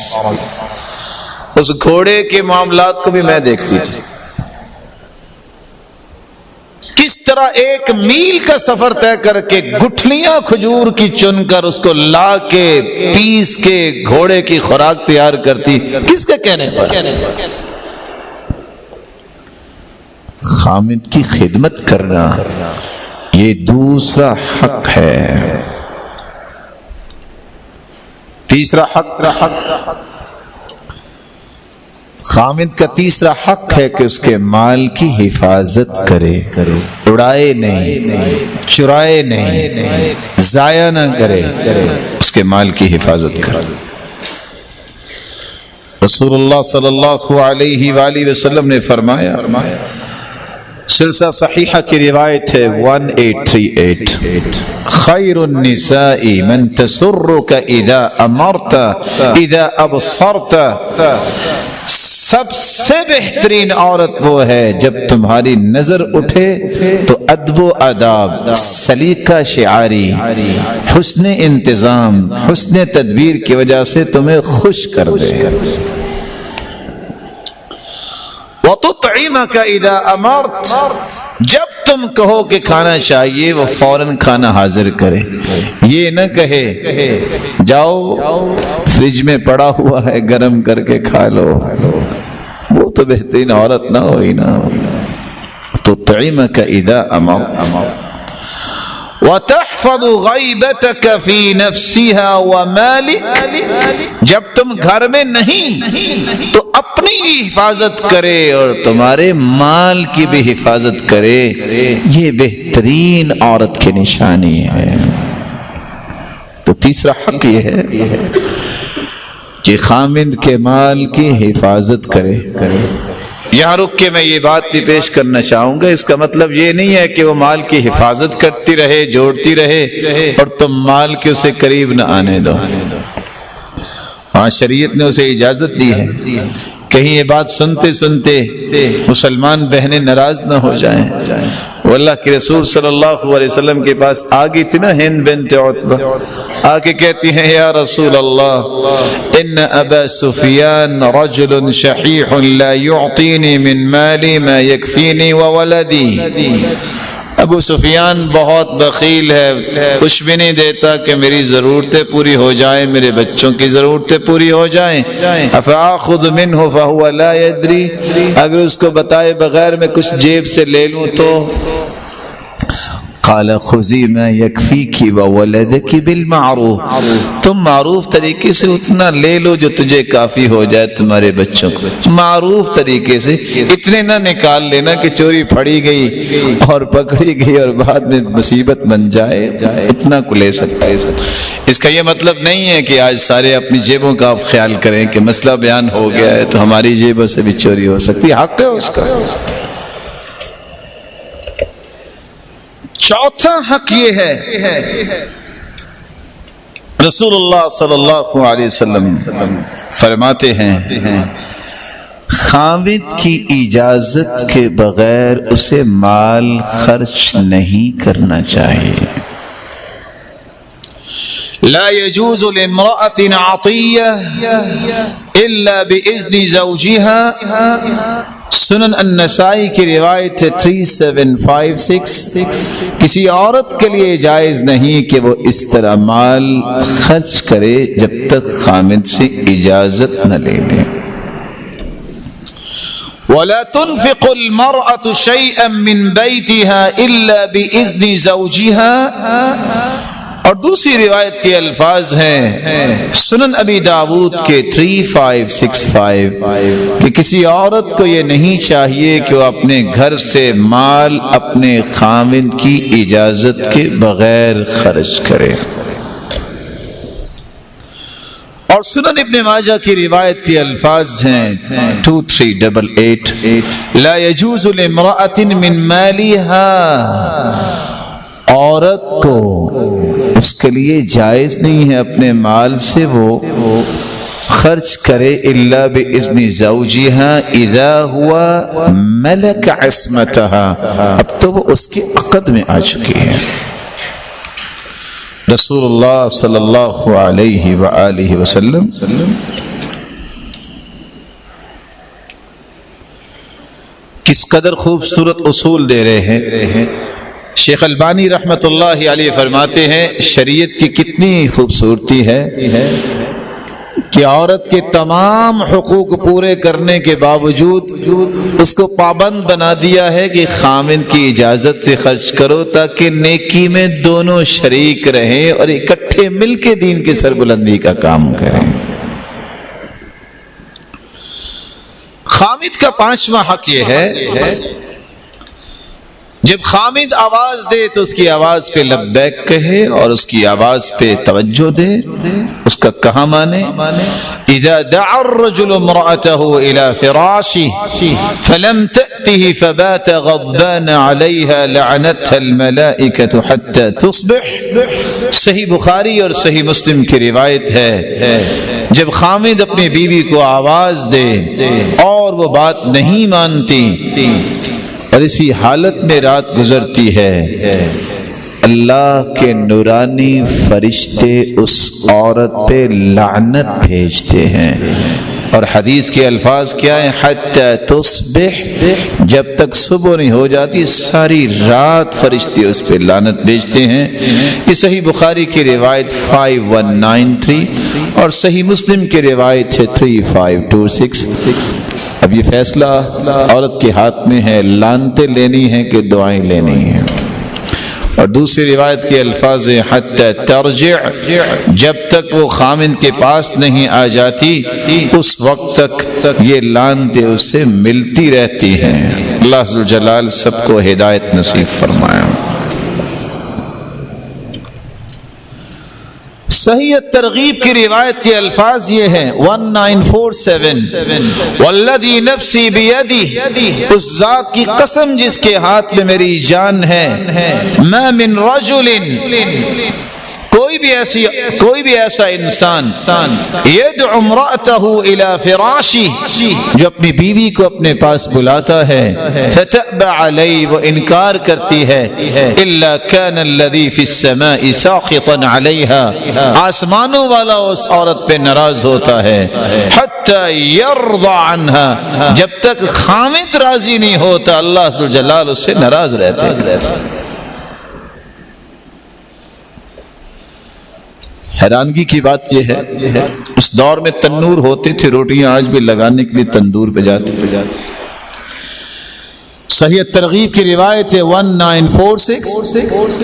S3: اس گھوڑے کے معاملات کو بھی میں دیکھتی تھی، کس طرح 1 میل کا سفر طے کر کے گٹھلیاں کھجور کی چن کر اس کو لا کے پیس کے گھوڑے کی خوراک تیار کرتی. کس کے کہنے پر؟ خامد کی خدمت کرنا یہ دوسرا حق ہے. تیسرا حق، خامد کا تیسرا حق ہے کہ اس کے مال کی حفاظت کرے، اڑائے نہیں، چرائے نہیں، ضائع نہ کرے، اس کے مال کی حفاظت کرے. رسول اللہ صلی اللہ علیہ وآلہ وسلم نے فرمایا، سلسلہ صحیحہ کی روایت ہے 1838، خیر النساء من تسرک اذا امرت اذا ابصرت، سب سے بہترین عورت وہ ہے جب تمہاری نظر اٹھے تو ادب و آداب، سلیقہ شعاری، حسن انتظام، حسن تدبیر کی وجہ سے تمہیں خوش کر دے. وَتُطْعِمَكَ إِذَا أَمَرْتَ، جب تم کہو کہ کھانا چاہیے وہ فوراً کھانا حاضر کرے. یہ نہ کہے جاؤ فریج میں پڑا ہوا ہے گرم کر کے کھا لو، وہ تو بہترین عورت نہ ہوئی نا. تُطْعِمَكَ إِذَا أَمَرْتَ وَتَحْفَظُ غَيْبَتَكَ فِي نَفْسِهَا وَمَالِكَ، جب تم گھر میں نہیں تو اپنی بھی حفاظت کرے اور تمہارے مال کی بھی حفاظت کرے. یہ بہترین عورت کی نشانی ہے. تو تیسرا حق یہ ہے کہ خامند کے مال کی حفاظت کرے. یہاں رک کے میں یہ بات بھی پیش کرنا چاہوں گا، اس کا مطلب یہ نہیں ہے کہ وہ مال کی حفاظت کرتی رہے، جوڑتی رہے اور تم مال کے اسے قریب نہ آنے دو. ہاں شریعت نے اسے اجازت دی ہے. کہیں یہ بات سنتے سنتے مسلمان بہنیں ناراض نہ ہو جائیں. وہ اللہ کے رسول صلی اللہ علیہ وسلم کے پاس آ گئی تھی نا ہند بنت عتبہ، آ کے کہتی ہیں یا رسول اللہ ان ابا سفیان رجل شحیح لا يعطینی من مالی ما یکفینی وولدی. ابو سفیان بہت بخیل ہے، کچھ بھی نہیں دیتا کہ میری ضرورتیں پوری ہو جائیں، میرے بچوں کی ضرورتیں پوری ہو جائیں. افآخذ منہ فہو لا یدری، اگر اس کو بتائے بغیر میں کچھ جیب سے لے لوں تو. قال خذی ما یکفیکی وولدکی بالمعروف، تم معروف طریقے سے اتنا لے لو جو تجھے کافی ہو جائے تمہارے بچوں کو. معروف طریقے سے، اتنے نہ نکال لینا کہ چوری پھڑی گئی اور پکڑی گئی اور بعد میں مصیبت بن جائے. اتنا کو لے سکتے. اس کا یہ مطلب نہیں ہے کہ آج سارے اپنی جیبوں کا آپ خیال کریں کہ مسئلہ بیان ہو گیا ہے تو ہماری جیبوں سے بھی چوری ہو سکتی. حق ہے اس کا. چوتھا حق یہ ہے، رسول اللہ صلی اللہ علیہ وسلم فرماتے ہیں خامد کی اجازت کے بغیر اسے مال خرچ نہیں کرنا چاہیے. لا يجوز لامرأة عطية إلا بإذن زوجها. سنن النسائی کی روایت 3756، کسی عورت کے لیے جائز نہیں کہ وہ اس طرح مال خرچ کرے جب تک خامد سے اجازت نہ لے لے. ولا تنفق المرأة شيئا من بيتها إلا بإذن زوجها. اور دوسری روایت کے الفاظ ہیں سنن ابی داود کے 3565 کہ کسی عورت کو یہ نہیں چاہیے کہ وہ اپنے گھر سے مال اپنے خاوند کی اجازت کے بغیر خرچ کرے. اور سنن ابن ماجہ کی روایت کے الفاظ ہیں 2388 لا يجوز لامرأة من مالها. عورت کو اس کے لیے جائز نہیں ہے اپنے مال سے وہ خرچ کرے الا باذن زوجها اذا هو ملک عصمتها، اب تو وہ اس کے عقد میں آ چکی ہے۔ رسول اللہ صلی اللہ علیہ وآلہ وسلم کس قدر خوبصورت اصول دے رہے ہیں۔ شیخ البانی رحمت اللہ علیہ فرماتے ہیں شریعت کی کتنی خوبصورتی ہے کہ عورت کے تمام حقوق پورے کرنے کے باوجود اس کو پابند بنا دیا ہے کہ خامند کی اجازت سے خرچ کرو تاکہ نیکی میں دونوں شریک رہیں اور اکٹھے مل کے دین کی سربلندی کا کام کریں۔ خامد کا پانچواں حق یہ ہے جب خامد آواز دے تو اس کی آواز پہ لبیک کہے اور اس کی آواز پہ توجہ دے، اس کا کہا مانے۔ اذا دعا الرجل امرأته الى فراشه فلم تأته فبات غضبان عليها لعنتها الملائكة حتى تصبح، صحیح بخاری اور صحیح مسلم کی روایت ہے جب خامد اپنی بیوی کو آواز دے اور وہ بات نہیں مانتی اور اسی حالت میں رات گزرتی ہے، اللہ کے نورانی فرشتے اس عورت پہ لعنت بھیجتے ہیں۔ اور حدیث کے الفاظ کیا ہیں؟ حتی تصبح، جب تک صبح نہیں ہو جاتی ساری رات فرشتے اس پہ لعنت بھیجتے ہیں۔ یہ صحیح بخاری کی روایت 5193 اور صحیح مسلم کی روایت ہے 3526۔ اب یہ فیصلہ عورت کے ہاتھ میں ہے، لعنتیں لینی ہیں کہ دعائیں لینی ہیں۔ اور دوسری روایت کے الفاظ حتی ترجع، جب تک وہ خامند کے پاس نہیں آ جاتی اس وقت تک یہ لعنتیں اس سے ملتی رہتی ہیں۔ اللہ ذو الجلال سب کو ہدایت نصیب فرمائے۔ صحیح ترغیب کی روایت کے الفاظ یہ ہیں 1947، والذی نفسی بیدہ، اس ذات کی قسم جس کے ہاتھ میں میری جان ہے، ما من رجل، کوئی بھی ایسا انسان یدعو امرأتہ الی فراشی، جو اپنی بیوی کو اپنے پاس بلاتا ہے، فتأبى علیہ، وہ انکار کرتی ہے، الا کان الذی فی السماء ساخطا علیہا، آسمانوں والا اس عورت پہ ناراض ہوتا ہے، حتی یرضى عنہا، جب تک خامد راضی نہیں ہوتا اللہ ذو الجلال اس سے ناراض رہتے ہیں۔ حیرانگی کی بات یہ ہے اس دور میں تنور ہوتے تھے، روٹیاں آج بھی لگانے کے لیے تندور پہ جاتے۔ صحیح ترغیب کی روایت ہے 1946،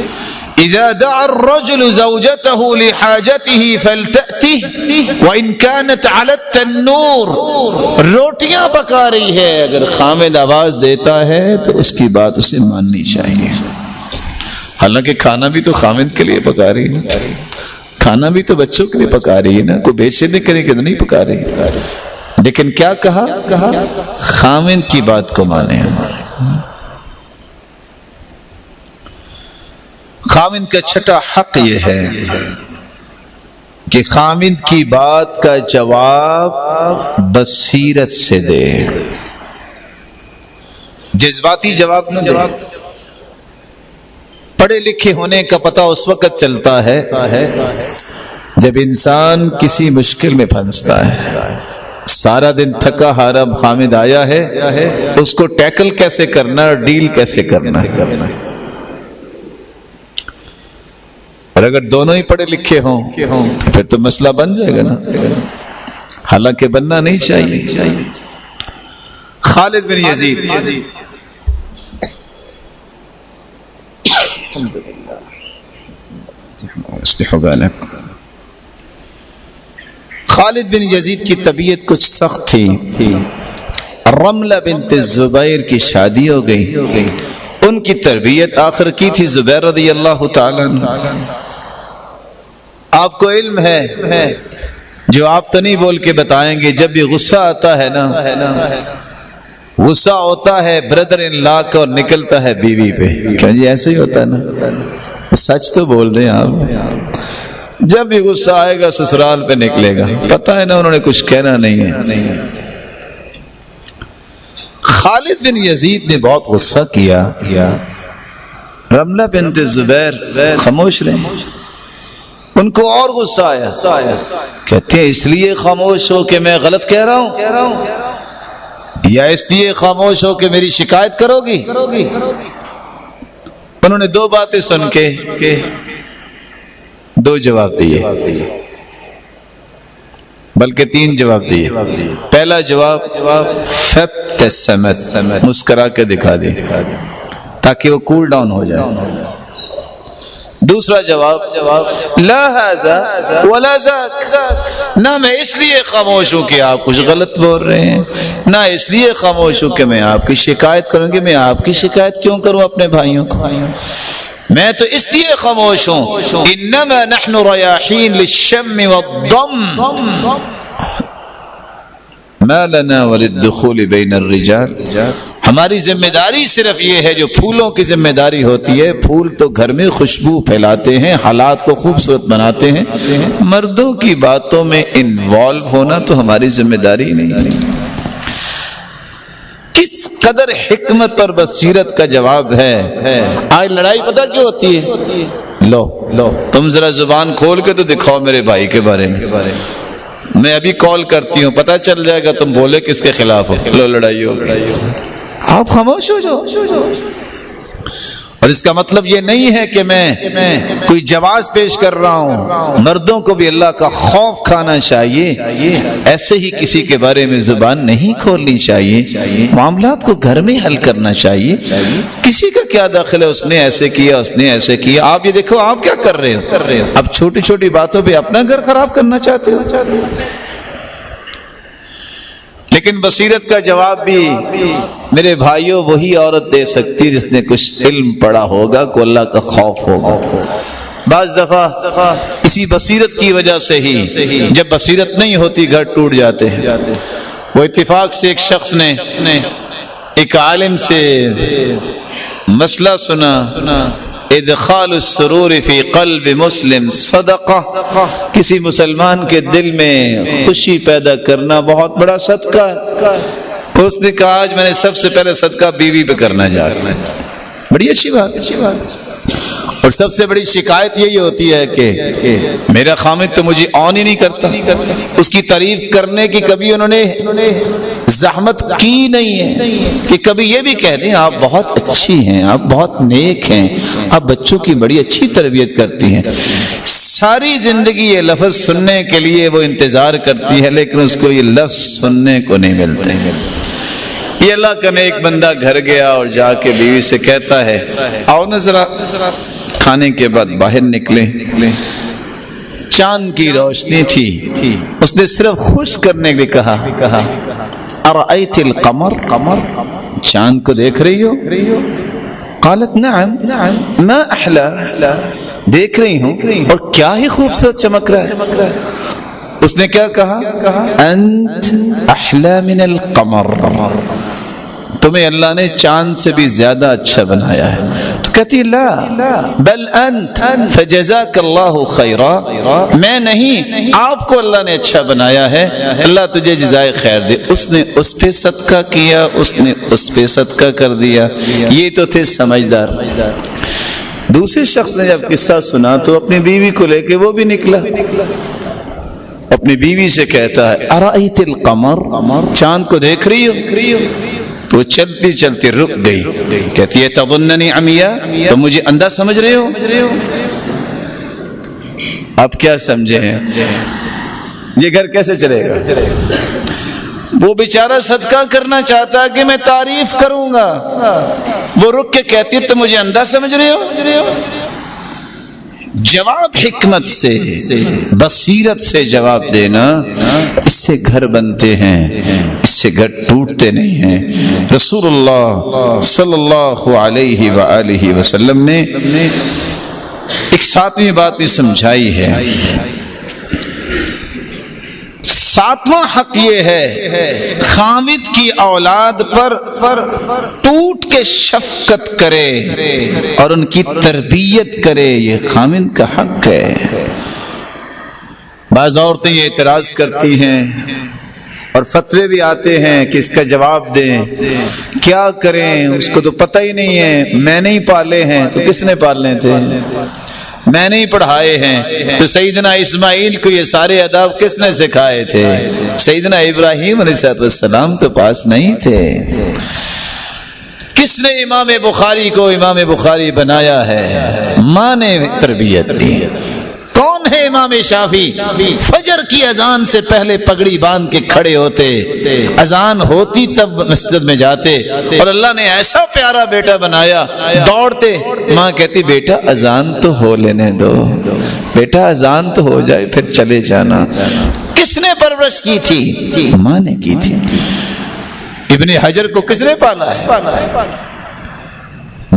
S3: اذا دعا الرجل زوجته لحاجته فلتأته وان كانت على التنور، روٹیاں پکا رہی ہے اگر خامد آواز دیتا ہے تو اس کی بات اسے ماننی چاہیے، حالانکہ کھانا بھی تو خامد کے لیے پکا رہی ہے، کھانا بھی تو بچوں کے لیے پکا رہی ہے نا، کوئی بےچینی کرے کہ تو نہیں پکا رہی، لیکن کیا کہا؟ خامد کی بات کو مانے۔ خامد کا چھٹا حق یہ ہے کہ خامد کی بات کا جواب بصیرت سے دے، جذباتی جواب نہ دے۔ پڑھے لکھے ہونے کا پتہ اس وقت چلتا ہے جب انسان کسی مشکل میں پھنستا ہے، سارا دن تھکا ہارا خامد آیا ہے، اس کو ٹیکل کیسے کرنا، ڈیل کیسے کرنا۔ اور اگر دونوں ہی پڑھے لکھے ہوں پھر تو مسئلہ بن جائے گا نا، حالانکہ بننا نہیں چاہیے۔ خالد بن یزید خالد بن یزید کی طبیعت کچھ سخت تھی، رملہ بنت زبیر کی شادی ہو گئی، ان کی تربیت آخر کی تھی زبیر رضی اللہ تعالی عنہ۔ آپ کو علم ہے جو آپ تو نہیں بول کے بتائیں گے، جب بھی غصہ آتا ہے نا، غصہ ہوتا ہے بردر ان لا کا اور نکلتا ہے بیوی پہ، کیا جی ایسے ہی ہوتا ہے نا؟ سچ تو بول دیں آپ، جب بھی غصہ آئے گا سسرال پہ نکلے گا، پتہ ہے نا انہوں نے کچھ کہنا نہیں ہے۔ خالد بن یزید نے بہت غصہ کیا، رملہ بنت زبیر خاموش رہے، ان کو اور غصہ آیا، کہتے ہیں اس لیے خاموش ہو کہ میں غلط کہہ رہا ہوں، یا اس لیے خاموش ہو کہ میری شکایت کرو گی؟ انہوں نے دو باتیں سن کے دو جواب دیے، بلکہ تین جواب دیے۔ پہلا جواب فابتسمت، مسکرا کے دکھا دی تاکہ وہ کول ڈاؤن ہو جائے۔ دوسرا جواب لا هذا ولا ذاك، نہ میں اس لیے خاموش ہوں کہ آپ کچھ غلط بول رہے ہیں، نہ اس لیے خاموش ہوں کہ میں آپ کی شکایت کروں گی۔ میں آپ کی شکایت کیوں کروں اپنے بھائیوں کو؟ میں تو اس لیے خاموش ہوں، انما نحن ریاحین للشم والضم ما لنا وللدخول بین الرجال۔ ہماری ذمہ داری صرف یہ ہے، جو پھولوں کی ذمہ داری ہوتی ہے، پھول تو گھر میں خوشبو پھیلاتے ہیں، حالات کو خوبصورت بناتے ہیں، مردوں کی باتوں میں انوالو ہونا تو ہماری ذمہ داری نہیں۔ کس قدر حکمت اور بصیرت کا جواب ہے۔ آج لڑائی پتہ کیوں ہوتی ہے؟ لو تم ذرا زبان کھول کے تو دکھاؤ میرے بھائی کے بارے میں، میں ابھی کال کرتی ہوں، پتہ چل جائے گا تم بولے کس کے خلاف ہو، لو لڑائی ہو، آپ خاموش ہو جاؤ۔ اور اس کا مطلب یہ نہیں ہے کہ میں کوئی جواز پیش کر رہا ہوں، مردوں کو بھی اللہ کا خوف کھانا چاہیے، ایسے ہی کسی کے بارے میں زبان نہیں کھولنی چاہیے، معاملات کو گھر میں حل کرنا چاہیے۔ کسی کا کیا دخل ہے، اس نے ایسے کیا، اس نے ایسے کیا، آپ یہ دیکھو آپ کیا کر رہے ہو، اب چھوٹی چھوٹی باتوں پہ اپنا گھر خراب کرنا چاہتے ہو۔ لیکن بصیرت کا جواب بھی میرے بھائیوں وہی عورت دے سکتی جس نے کچھ علم پڑھا ہوگا، کو اللہ کا خوف ہوگا۔ بعض دفعہ اسی بصیرت کی وجہ سے ہی، جب بصیرت نہیں ہوتی گھر ٹوٹ جاتے ہیں۔ وہ اتفاق سے ایک شخص نے ایک عالم سے مسئلہ سنا، ادخال السرور فی قلب مسلم صدقہ، کسی مسلمان کے دل میں خوشی پیدا کرنا بہت بڑا صدقہ ہے۔ اس نے کہا آج میں نے سب سے پہلے صدقہ بیوی پہ کرنا جا رہا ہے۔ بڑی اچھی بات۔ اور سب سے بڑی شکایت یہی ہوتی ہے کہ میرا خامد تو مجھے آن ہی نہیں کرتا، اس کی تعریف کرنے کی کبھی انہوں نے زحمت کی نہیں ہے کہ کبھی یہ بھی کہہ دیں آپ بہت اچھی ہیں، آپ بہت نیک ہیں، آپ بچوں کی بڑی اچھی تربیت کرتی ہیں۔ ساری زندگی یہ لفظ سننے کے لیے وہ انتظار کرتی ہے، لیکن اس کو یہ لفظ سننے کو نہیں ملتے۔ یہ اللہ کا نیک بندہ گھر گیا اور جا کے بیوی سے کہتا ہے آؤ نا ذرا، کھانے کے بعد باہر نکلے، چاند کی روشنی تھی، اس نے صرف خوش کرنے کے لیے کہا ارأیت القمر، چاند کو دیکھ رہی ہو؟ قالت نعم ما احلا، دیکھ رہی ہوں اور کیا ہی خوبصورت چمک رہا ہے۔ اس نے کیا کہا؟ انت احلا من القمر، تمہیں اللہ نے چاند سے بھی زیادہ اچھا بنایا ہے۔ تو کہتی لا بل انت فجزاک اللہ خیرا، میں نہیں آپ کو اللہ نے اچھا بنایا ہے، اللہ تجھے جزائے خیر دے۔ اس نے اس پہ صدقہ کیا، اس نے اس پہ صدقہ کر دیا، یہ تو تھے سمجھدار۔ دوسرے شخص نے جب قصہ سنا تو اپنی بیوی کو لے کے وہ بھی نکلا، اپنی بیوی سے کہتا ہے ارأیت القمر، چاند کو دیکھ رہی ہو؟ تو چلتی چلتی رک گئی، کہتی ہے تظننی عمیہ، تو مجھے اندھا سمجھ رہے ہو؟ آپ کیا سمجھے ہیں یہ گھر کیسے چلے گا؟ وہ بیچارہ صدقہ کرنا چاہتا کہ میں تعریف کروں گا، وہ رک کے کہتی تو مجھے اندھا سمجھ رہے ہو؟ جواب حکمت سے، بصیرت سے جواب دینا، اس سے گھر بنتے ہیں، اس سے گھر ٹوٹتے نہیں ہیں۔ رسول اللہ صلی اللہ علیہ وآلہ وسلم نے ایک ساتویں بات بھی سمجھائی ہے۔ ساتواں حق یہ ہے خامد کی اولاد پر ٹوٹ کے شفقت کرے اور ان کی تربیت کرے، یہ خامد کا حق ہے۔ بعض عورتیں یہ اعتراض کرتی ہیں اور فتوے بھی آتے ہیں کہ اس کا جواب دیں، کیا کریں، اس کو تو پتہ ہی نہیں ہے، میں نہیں پالے ہیں تو کس نے پالنے تھے، میں نہیں پڑھائے ہیں تو سیدنا اسماعیل کو یہ سارے آداب کس نے سکھائے تھے، سیدنا ابراہیم علیہ السلام تو پاس نہیں تھے، کس نے امام بخاری کو امام بخاری بنایا ہے، ماں نے تربیت دی۔ کون ہے امام شافعی؟ فجر کی اذان سے پہلے پگڑی باندھ کے کھڑے ہوتے، اذان ہوتی تب مسجد میں جاتے، اور اللہ نے ایسا پیارا بیٹا بنایا، دوڑتے، ماں کہتی بیٹا اذان تو ہو لینے دو، بیٹا اذان تو ہو جائے پھر چلے جانا۔ کس نے پرورش کی تھی؟ ماں نے کی تھی۔ ابن حجر کو کس نے پالا ہے؟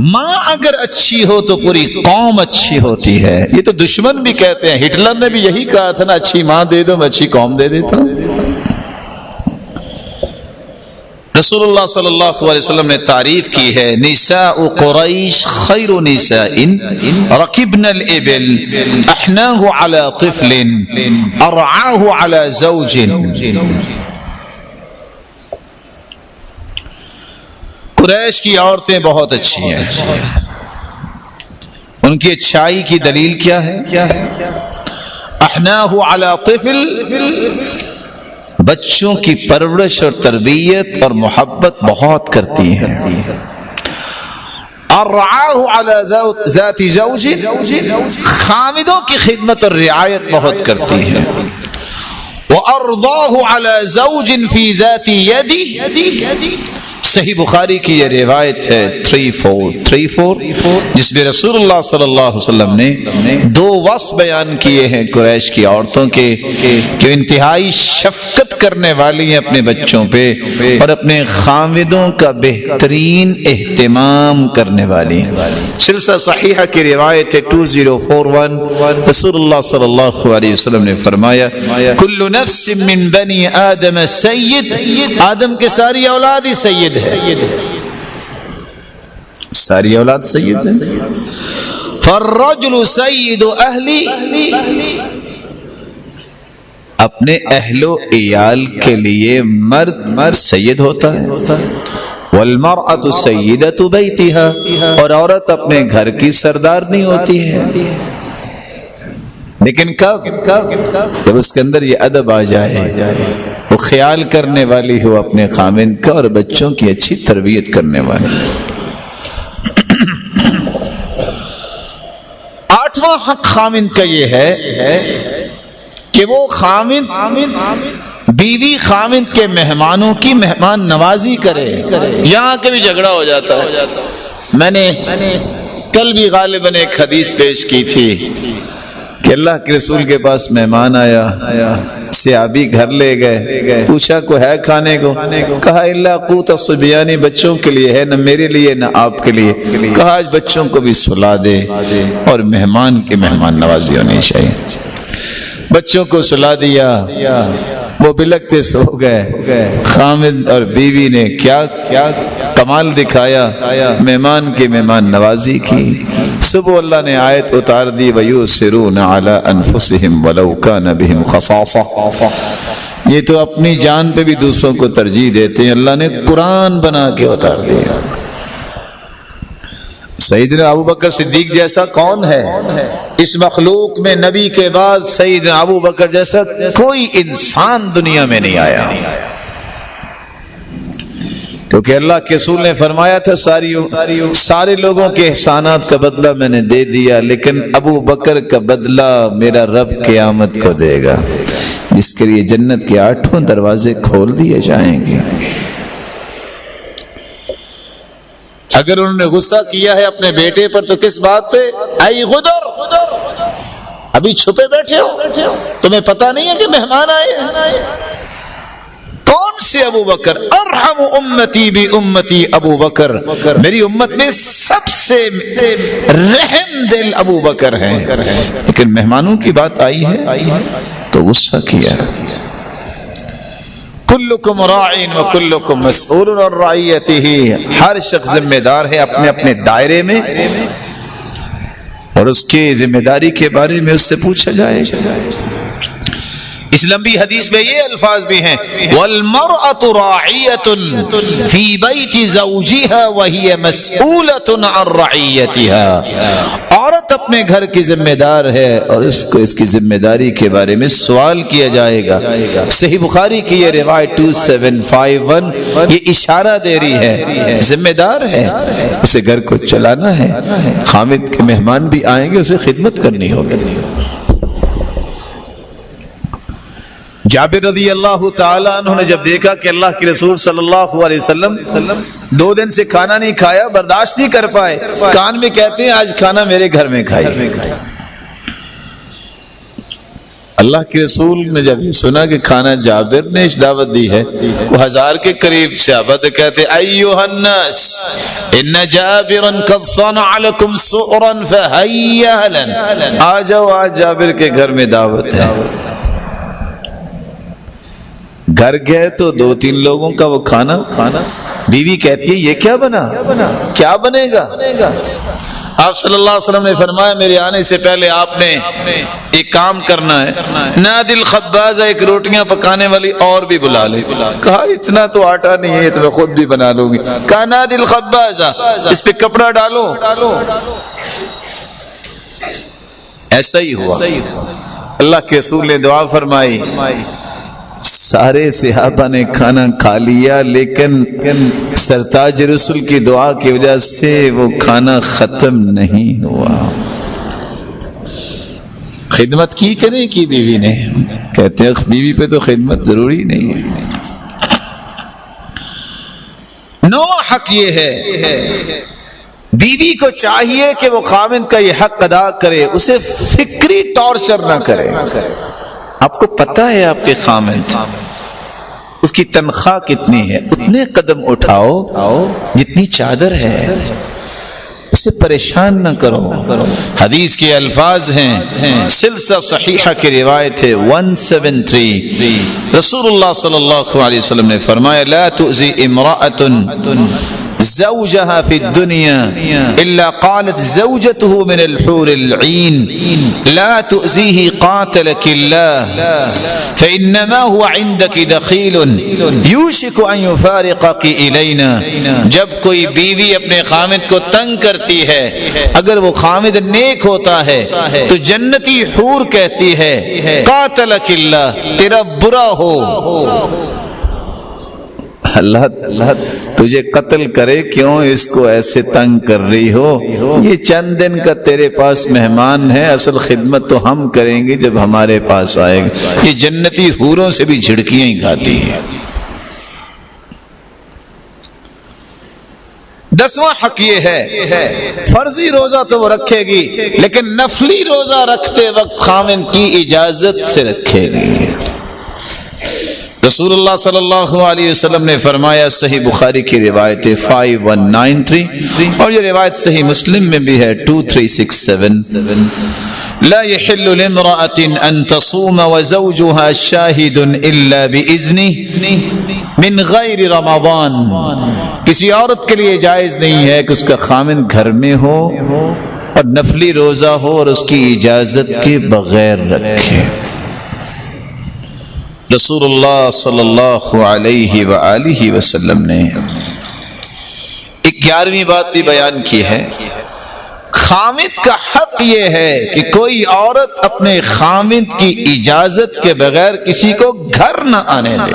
S3: ماں اگر اچھی ہو تو پوری قوم اچھی ہوتی ہے۔ یہ تو دشمن بھی کہتے ہیں، ہٹلر نے بھی یہی کہا تھا نا، اچھی ماں دے دو میں اچھی قوم دے دیتا ہوں۔ رسول اللہ صلی اللہ علیہ وسلم نے تعریف کی ہے، نساء قریش خیر نساء رکبن الابل احناہ علی طفل ارعاہ علی زوج۔ قریش کی عورتیں بہت اچھی ہیں، ان کی اچھائی کی دلیل کیا ہے؟ احناہ علی طفل، بچوں کی پرورش اور تربیت اور محبت بہت کرتی ہیں۔ ارعاہ علی ذات زوج، خامدوں کی خدمت اور رعایت بہت کرتی ہے۔ وارضاہ علی زوج فی ذات ید، صحیح بخاری کی یہ روایت ہے 34 جس میں رسول اللہ صلی اللہ علیہ وسلم نے دو وصف بیان کیے ہیں قریش کی عورتوں کے، کہ انتہائی شفقت کرنے والی ہیں اپنے بچوں پہ اور اپنے خامدوں کا بہترین اہتمام کرنے والی ہیں۔ سلسلہ صحیحہ کی روایت ہے 2041، رسول اللہ صلی اللہ علیہ وسلم نے فرمایا کل نفس من بنی آدم سید، آدم کے ساری اولاد ہی سید ہے، ساری اولاد سید ہے۔ فالرجل سید اہلی، اپنے اہل و عیال کے لیے مرد سید ہوتا ہے، والمرأة سیدۃ بیتها، اور عورت اپنے گھر کی سردارنی ہوتی ہے۔ لیکن کب؟ جب اس کے اندر یہ ادب آ جائے، وہ خیال کرنے والی ہو اپنے خامند کا اور بچوں کی اچھی تربیت کرنے والی۔ 8واں حق خامند کا یہ ہے کہ وہ خامند بیوی خامند کے مہمانوں کی مہمان نوازی کرے۔ یہاں کے بھی جھگڑا ہو جاتا ہے۔ میں نے کل بھی غالباً ایک حدیث پیش کی تھی کہ اللہ کے رسول کے پاس مہمان آیا، صحابی گھر لے گئے، پوچھا کو ہے کھانے کو؟ کہا الا قوت الصبیان، بچوں کے لیے ہے، نہ میرے لیے نہ آپ کے لیے۔ کہا آج بچوں کو بھی سلا دے، اور مہمان کی مہمان نوازی ہونی چاہیے۔ بچوں کو سلا دیا، وہ بلکتے سو گئے۔ خامد اور بیوی نے کیا کمال دکھایا، مہمان کی مہمان نوازی کی۔ صبح اللہ نے آیت اتار دی وَيُؤْثِرُونَ عَلَىٰ أَنفُسِهِمْ وَلَوْ كَانَ بِهِمْ خَصَاصَةٌ، یہ تو اپنی جان پہ بھی دوسروں کو ترجیح دیتے ہیں، اللہ نے قرآن بنا کے اتار دیا۔ سیدنا ابوبکر صدیق جیسا کون ہے اس مخلوق میں؟ نبی کے بعد سیدنا ابوبکر جیسا کوئی انسان دنیا میں نہیں آیا، کیونکہ اللہ کے رسول نے فرمایا تھا سارے لوگوں کے احسانات کا بدلہ میں نے دے دیا، لیکن ابو بکر کا بدلہ میرا رب قیامت کو دے گا، جس کے لیے جنت کے 8 دروازے کھول دیے جائیں گے۔ اگر انہوں نے غصہ کیا ہے اپنے بیٹے پر تو کس بات پہ؟ اے غدر، ابھی چھپے بیٹھے ہو، تمہیں پتہ نہیں ہے کہ مہمان آئے ہیں؟ کون سے ابو بکر؟ ارحم امتی بی امتی ابو بکر، میری امت میں سب سے رحم دل ابو بکر ہیں، لیکن مہمانوں کی بات آئی ہے تو غصہ کیا۔ کلکم راعٍ وکلکم مسئول عن رعیتہ، ہر شخص ذمہ دار ہے اپنے اپنے دائرے میں، اور اس کی ذمہ داری کے بارے میں اس سے پوچھا جائے گا۔ اس لمبی حدیث میں یہ الفاظ بھی ہیں وَالْمَرْأَةُ رَاعِيَةٌ فِي بَيْتِ زَوْجِهَا وَهِيَ مَسْئُولَةٌ عَنْ رَعِيَّتِهَا، عورت اپنے گھر کی ذمہ دار ہے اور اس کو اس کی ذمہ داری کے بارے میں سوال کیا جائے گا۔ صحیح بخاری کی یہ روایت 2751 یہ اشارہ دے رہی ہے، ذمہ دار ہے، اسے گھر کو چلانا ہے، خامد کے مہمان بھی آئیں گے، اسے خدمت کرنی ہوگی۔ جابر رضی اللہ تعالیٰ عنہ نے جب دیکھا کہ اللہ کے رسول صلی اللہ علیہ وسلم 2 دن سے کھانا نہیں کھایا، برداشت نہیں کر پائے، کان میں کہتے ہیں آج کھانا میرے گھر میں کھائیے۔ اللہ کے رسول نے جب یہ سنا کہ کھانا جابر نے دعوت دی ہے، وہ 1000 کے قریب صحابہ تو کہتے ایھا الناس ان جابرا قد صنع لكم سؤرا فهيا لنا، آ جاؤ آج جابر کے گھر میں دعوت ہے۔ گھر گئے تو 2-3 لوگوں کا وہ کھانا، بیوی کہتی ہے یہ کیا بنا، کیا بنے گا؟ آپ صلی اللہ علیہ وسلم نے فرمایا میرے آنے سے پہلے آپ نے ایک کام کرنا ہے، نادی الخبازہ، ایک روٹیاں پکانے والی اور بھی بلا لے۔ کہا اتنا تو آٹا نہیں ہے تو میں خود بھی بنا لوں گی۔ کہا نادی الخبازہ، اس پہ کپڑا ڈالو۔ ایسا ہی ہوا، اللہ کے رسول نے دعا فرمائی، سارے صحابہ نے کھانا کھا لیا، لیکن سرتاج رسول کی دعا کی وجہ سے وہ کھانا ختم نہیں ہوا۔ خدمت کی کہ نہیں کی بیوی نے؟ کہتے ہیں بیوی پہ تو خدمت ضروری نہیں ہے۔ 9واں حق یہ ہے بیوی کو چاہیے کہ وہ خاوند کا یہ حق ادا کرے، اسے فکری ٹارچر نہ کرے۔ آپ کو پتہ ہے آپ کے خاوند اس کی تنخواہ کتنی ہے، اتنے قدم اٹھاؤ جتنی چادر ہے، اسے پریشان نہ کرو۔ حدیث کے الفاظ ہیں، سلسلہ صحیحہ کی روایت ہے 173، رسول اللہ صلی اللہ علیہ وسلم نے فرمایا لا تؤذی امرأة زوجها في الدنيا إلا قالت زوجته من الحور العين لا تؤذيه قاتلك الله فإنما هو عندك دخيل يوشك أن يفارقك إلينا۔ جب کوئی بیوی اپنے خامد کو تنگ کرتی ہے، اگر وہ خامد نیک ہوتا ہے تو جنتی حور کہتی ہے قاتلك الله، تیرا برا ہو، اللہ تجھے قتل کرے، کیوں اس کو ایسے تنگ کر رہی ہو؟ یہ چند دن کا تیرے پاس مہمان ہے، اصل خدمت تو ہم کریں گے جب ہمارے پاس آئے گا۔ یہ جنتی حوروں سے بھی جھڑکیاں ہی کھاتی ہے۔ 10واں حق یہ ہے فرضی روزہ تو وہ رکھے گی، لیکن نفلی روزہ رکھتے وقت خاوند کی اجازت سے رکھے گی۔ رسول اللہ صلی اللہ علیہ وسلم نے فرمایا، صحیح بخاری کی روایت 5193 اور یہ روایت صحیح مسلم میں بھی ہے 2367، لا يحل لامرأة ان تصوم وزوجها شاهد الا باذنه من غیر رمضان، کسی عورت کے لیے جائز نہیں ہے کہ اس کا خامند گھر میں ہو اور نفلی روزہ ہو اور اس کی اجازت کے بغیر رکھے۔ رسول اللہ صلی اللہ علیہ وآلہ وسلم نے 11ویں بات بھی بیان کی ہے، خامد کا حق یہ ہے کہ کوئی عورت اپنے خامد کی اجازت کے بغیر کسی کو گھر نہ آنے دے۔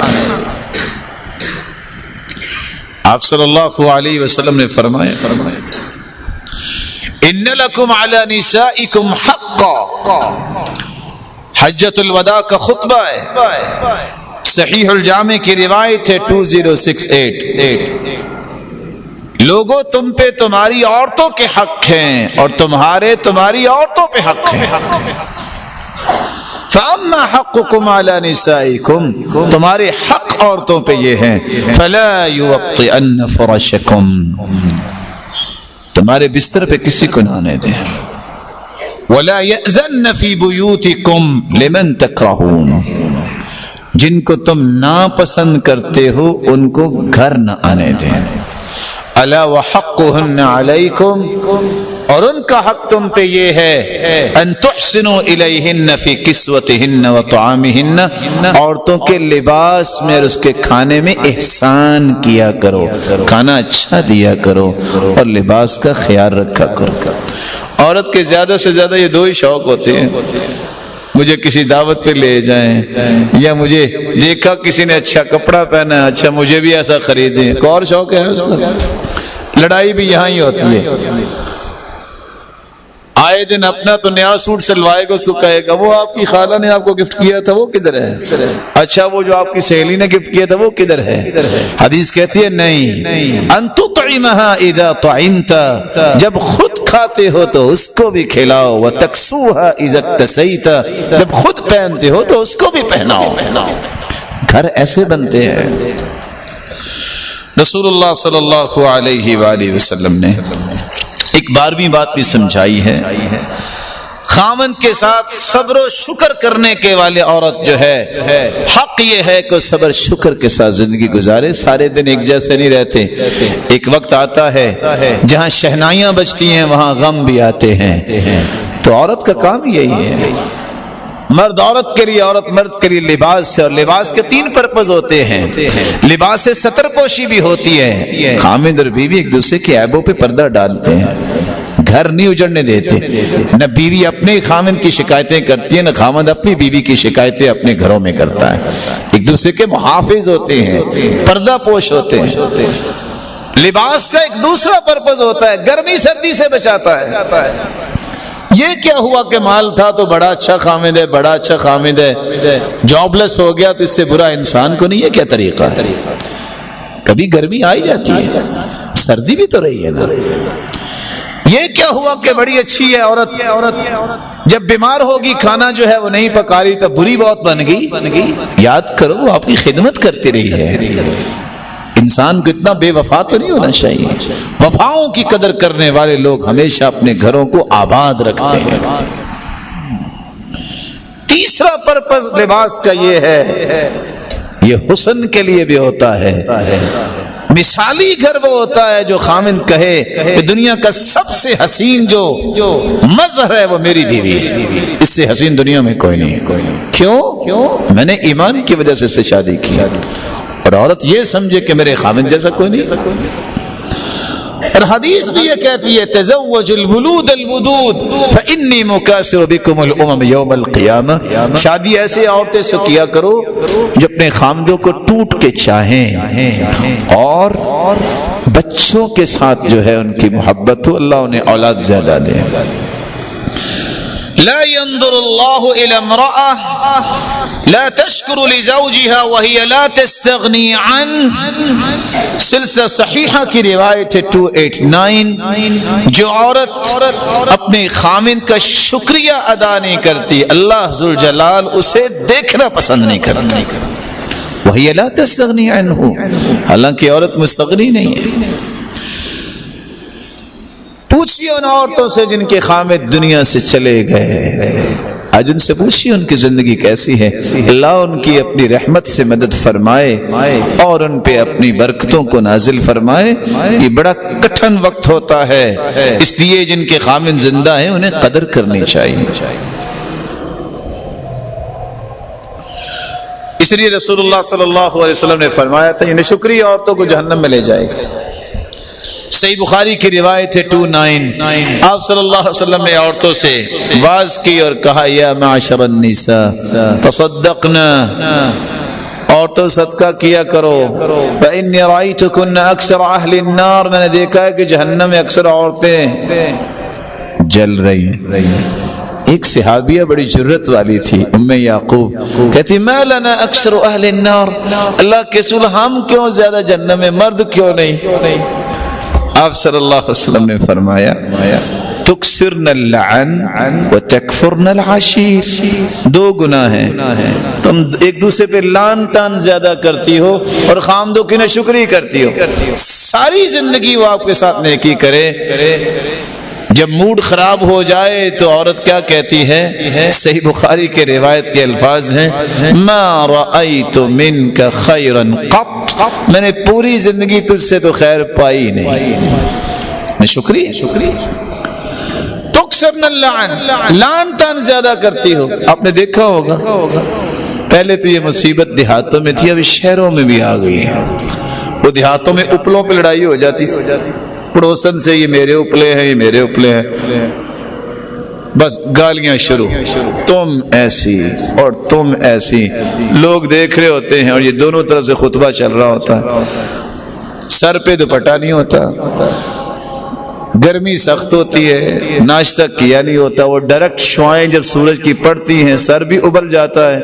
S3: آپ صلی اللہ علیہ وسلم نے فرمایا ان لکم علی نسائکم حقا، حجۃ الوداع کا خطبہ ہے، صحیح الجامع کی روایت ہے 2068، لوگوں تم پہ تمہاری عورتوں کے حق ہیں اور تمہارے تمہاری عورتوں پہ حق ہیں۔ فَأَمَّا حَقُّكُمْ عَلَى نِسَائِكُمْ، تمہارے حق عورتوں پہ یہ ہیں، فَلَا يُوَطِّئَنَّ فَرَشَكُمْ، تمہارے بستر پہ کسی کو نہ آنے دیں، وَلَا يَأْذَنَّ فِي بُيُوتِكُمْ لِمَنْ تَكْرَهُونَ، جن کو تم ناپسند کرتے ہو ان کو گھر نہ آنے دیں۔ أَلَا وَحَقُّهُنَّ عَلَيْكُمْ، اور ان کا حق تم پہ یہ ہے ان تحسنوا الیہن فی کسوتہن و طعامہن، عورتوں کے لباس میں اور اس کے کھانے میں احسان کیا کرو، کھانا اچھا دیا کرو اور لباس کا خیال رکھا کرو۔ عورت کے زیادہ سے زیادہ یہ دو ہی شوق ہوتے ہیں، مجھے کسی دعوت پہ لے جائیں، یا مجھے دیکھا کسی نے اچھا کپڑا پہنا ہے، اچھا مجھے بھی ایسا خریدیں۔ ایک اور شوق ہے اس کا، لڑائی بھی یہاں ہی ہوتی ہے۔ آئے دن اپنا تو نیا سوٹ سلوائے گا، اس کو کہے گا وہ آپ کی خالہ نے آپ کو گفٹ کیا تھا وہ کدھر ہے، اچھا وہ جو آپ کی سہیلی نے گفٹ کیا تھا وہ کدھر ہے۔ حدیث کہتی ہے نہیں، ان تطعمها اذا طعمت، جب خود کھاتے ہو تو اس کو بھی کھلاؤ، وتکسوها اذا اکتسیت، جب خود پہنتے ہو تو اس کو بھی پہناؤ۔ گھر ایسے بنتے ہیں۔ رسول اللہ صلی اللہ علیہ وآلہ وسلم نے ایک 12ویں بات بھی سمجھائی ہے، خامند کے ساتھ صبر و شکر کرنے کے والے عورت جو ہے، حق یہ ہے کہ صبر شکر کے ساتھ زندگی گزارے۔ سارے دن ایک جیسے نہیں رہتے، ایک وقت آتا ہے جہاں شہنائیاں بجتی ہیں وہاں غم بھی آتے ہیں، تو عورت کا کام یہی ہے، مرد عورت کے لیے، عورت مرد کے لیے لباس سے، اور لباس کے 3 پرپز ہوتے ہیں۔ لباس سے ستر پوشی بھی ہوتی ہے، خامند اور بیوی ایک دوسرے کے عیبوں پہ پردہ ڈالتے ہیں، گھر نہیں اجڑنے دیتے، نہ بیوی اپنے خامند کی شکایتیں کرتی ہے، نہ خامند اپنی بیوی کی شکایتیں اپنے گھروں میں کرتا ہے، ایک دوسرے کے محافظ ہوتے ہیں، پردہ پوش ہوتے ہیں۔ لباس کا ایک دوسرا پرپز ہوتا ہے، گرمی سردی سے بچاتا ہے۔ یہ کیا ہوا کہ مال تھا تو بڑا اچھا خامد ہے، بڑا اچھا خامد ہے، جاب لیس ہو گیا تو اس سے برا انسان کو نہیں ہے، کیا طریقہ ہے؟ کبھی گرمی آئی جاتی ہے، سردی بھی تو رہی ہے نا۔ یہ کیا ہوا کہ بڑی اچھی ہے عورت، جب بیمار ہوگی کھانا جو ہے وہ نہیں پکا رہی تو بری بہت بن گئی۔ یاد کرو وہ آپ کی خدمت کرتی رہی ہے۔ انسان کو اتنا بے وفا تو نہیں ہونا چاہیے۔ وفاؤں کی قدر کرنے والے لوگ ہمیشہ اپنے گھروں کو آباد رکھتے ہیں۔ تیسرا پرپز لباس کا یہ ہے، یہ حسن کے لیے بھی ہوتا ہے۔ مثالی گھر وہ ہوتا ہے جو خامند کہے کہ دنیا کا سب سے حسین جو مظہر ہے وہ میری بیوی ہے، اس سے حسین دنیا میں کوئی نہیں۔ کیوں؟ میں نے ایمان کی وجہ سے اس سے شادی کی، اور عورت یہ سمجھے کہ میرے خامند جیسا کوئی نہیں۔ اور حدیث بھی یہ کہتی ہے تزوج الولود الودود فانی مکاثر بکم الامم یوم القیامہ، شادی ایسے عورتیں سے کیا کرو جو اپنے خامدوں کو ٹوٹ کے چاہیں اور بچوں کے ساتھ جو ہے ان کی محبت ہو، اللہ انہیں اولاد زیادہ دے۔ لا ينظر الله الى امرأة لا تشكر لزوجها وهي لا تستغني عنه، سلسلہ صحیحہ کی روایت ہے 289، جو عورت اپنے خامند کا شکریہ ادا نہیں کرتی اللہ ذوالجلال اسے دیکھنا پسند نہیں کرتا۔ وهي لا تستغني عنه، حالانکہ عورت مستغنی نہیں ہے۔ پوچھئے ان عورتوں سے جن کے خامد دنیا سے چلے گئے، آج ان سے پوچھئے ان کی زندگی کیسی ہے، اللہ ان کی اپنی رحمت سے مدد فرمائے اور ان پہ اپنی برکتوں کو نازل فرمائے۔ یہ بڑا کٹھن وقت ہوتا ہے، اس لیے جن کے خامد زندہ ہیں انہیں قدر کرنی چاہیے۔ اس لیے رسول اللہ صلی اللہ علیہ وسلم نے فرمایا تھا یہ ناشکری عورتوں کو جہنم میں لے جائے گا۔ صحیح بخاری کی روایت ہے 299، آپ صلی اللہ علیہ وسلم نے عورتوں سے واز کی اور کہا یا معاشر النساء تصدقنا، عورتوں صدقہ کیا کرو، فإني رأيتكن أكثر أهل النار، میں نے دیکھا ہے کہ جہنم میں اکثر عورتیں جل رہی ہیں۔ ایک صحابیہ بڑی جرت والی تھی، ام یعقوب، کہتی ما لنا اکثر اہل النار، اللہ کے رسول ہم کیوں زیادہ جہنم میں، مرد کیوں نہیں؟ آپ صلی اللہ علیہ وسلم نے فرمایا تکثرن اللعن وتکفرن العشیر، دو گناہ ہیں، تم ایک دوسرے پہ لعن تان زیادہ کرتی ہو اور خامدوں کی ناشکری کرتی ہو۔ ساری زندگی وہ آپ کے ساتھ نیکی کرے، جب موڈ خراب ہو جائے تو عورت کیا کہتی ہے؟ صحیح بخاری کے روایت کے الفاظ ہیں ما رأیت منک خیرا قط، میں نے پوری زندگی تجھ سے تو خیر پائی نہیں۔ شکریہ اکثرن اللعن، لعن تان زیادہ کرتی ہو. آپ نے دیکھا ہوگا پہلے تو یہ مصیبت دیہاتوں میں تھی، اب شہروں میں بھی آ گئی ہے. وہ دیہاتوں میں اپلوں پہ لڑائی ہو جاتی تھی، پڑوسن سے یہ میرے اپلے ہیں، یہ میرے اپلے ہیں، بس گالیاں شروع، تم ایسی اور تم ایسی. لوگ دیکھ رہے ہوتے ہیں اور یہ دونوں طرف سے خطبہ چل رہا ہوتا ہے. سر پہ دوپٹہ نہیں ہوتا، گرمی سخت ہوتی ہے، ناشتہ کیا نہیں ہوتا، وہ ڈائریکٹ شعائیں جب سورج کی پڑتی ہیں سر بھی ابل جاتا ہے.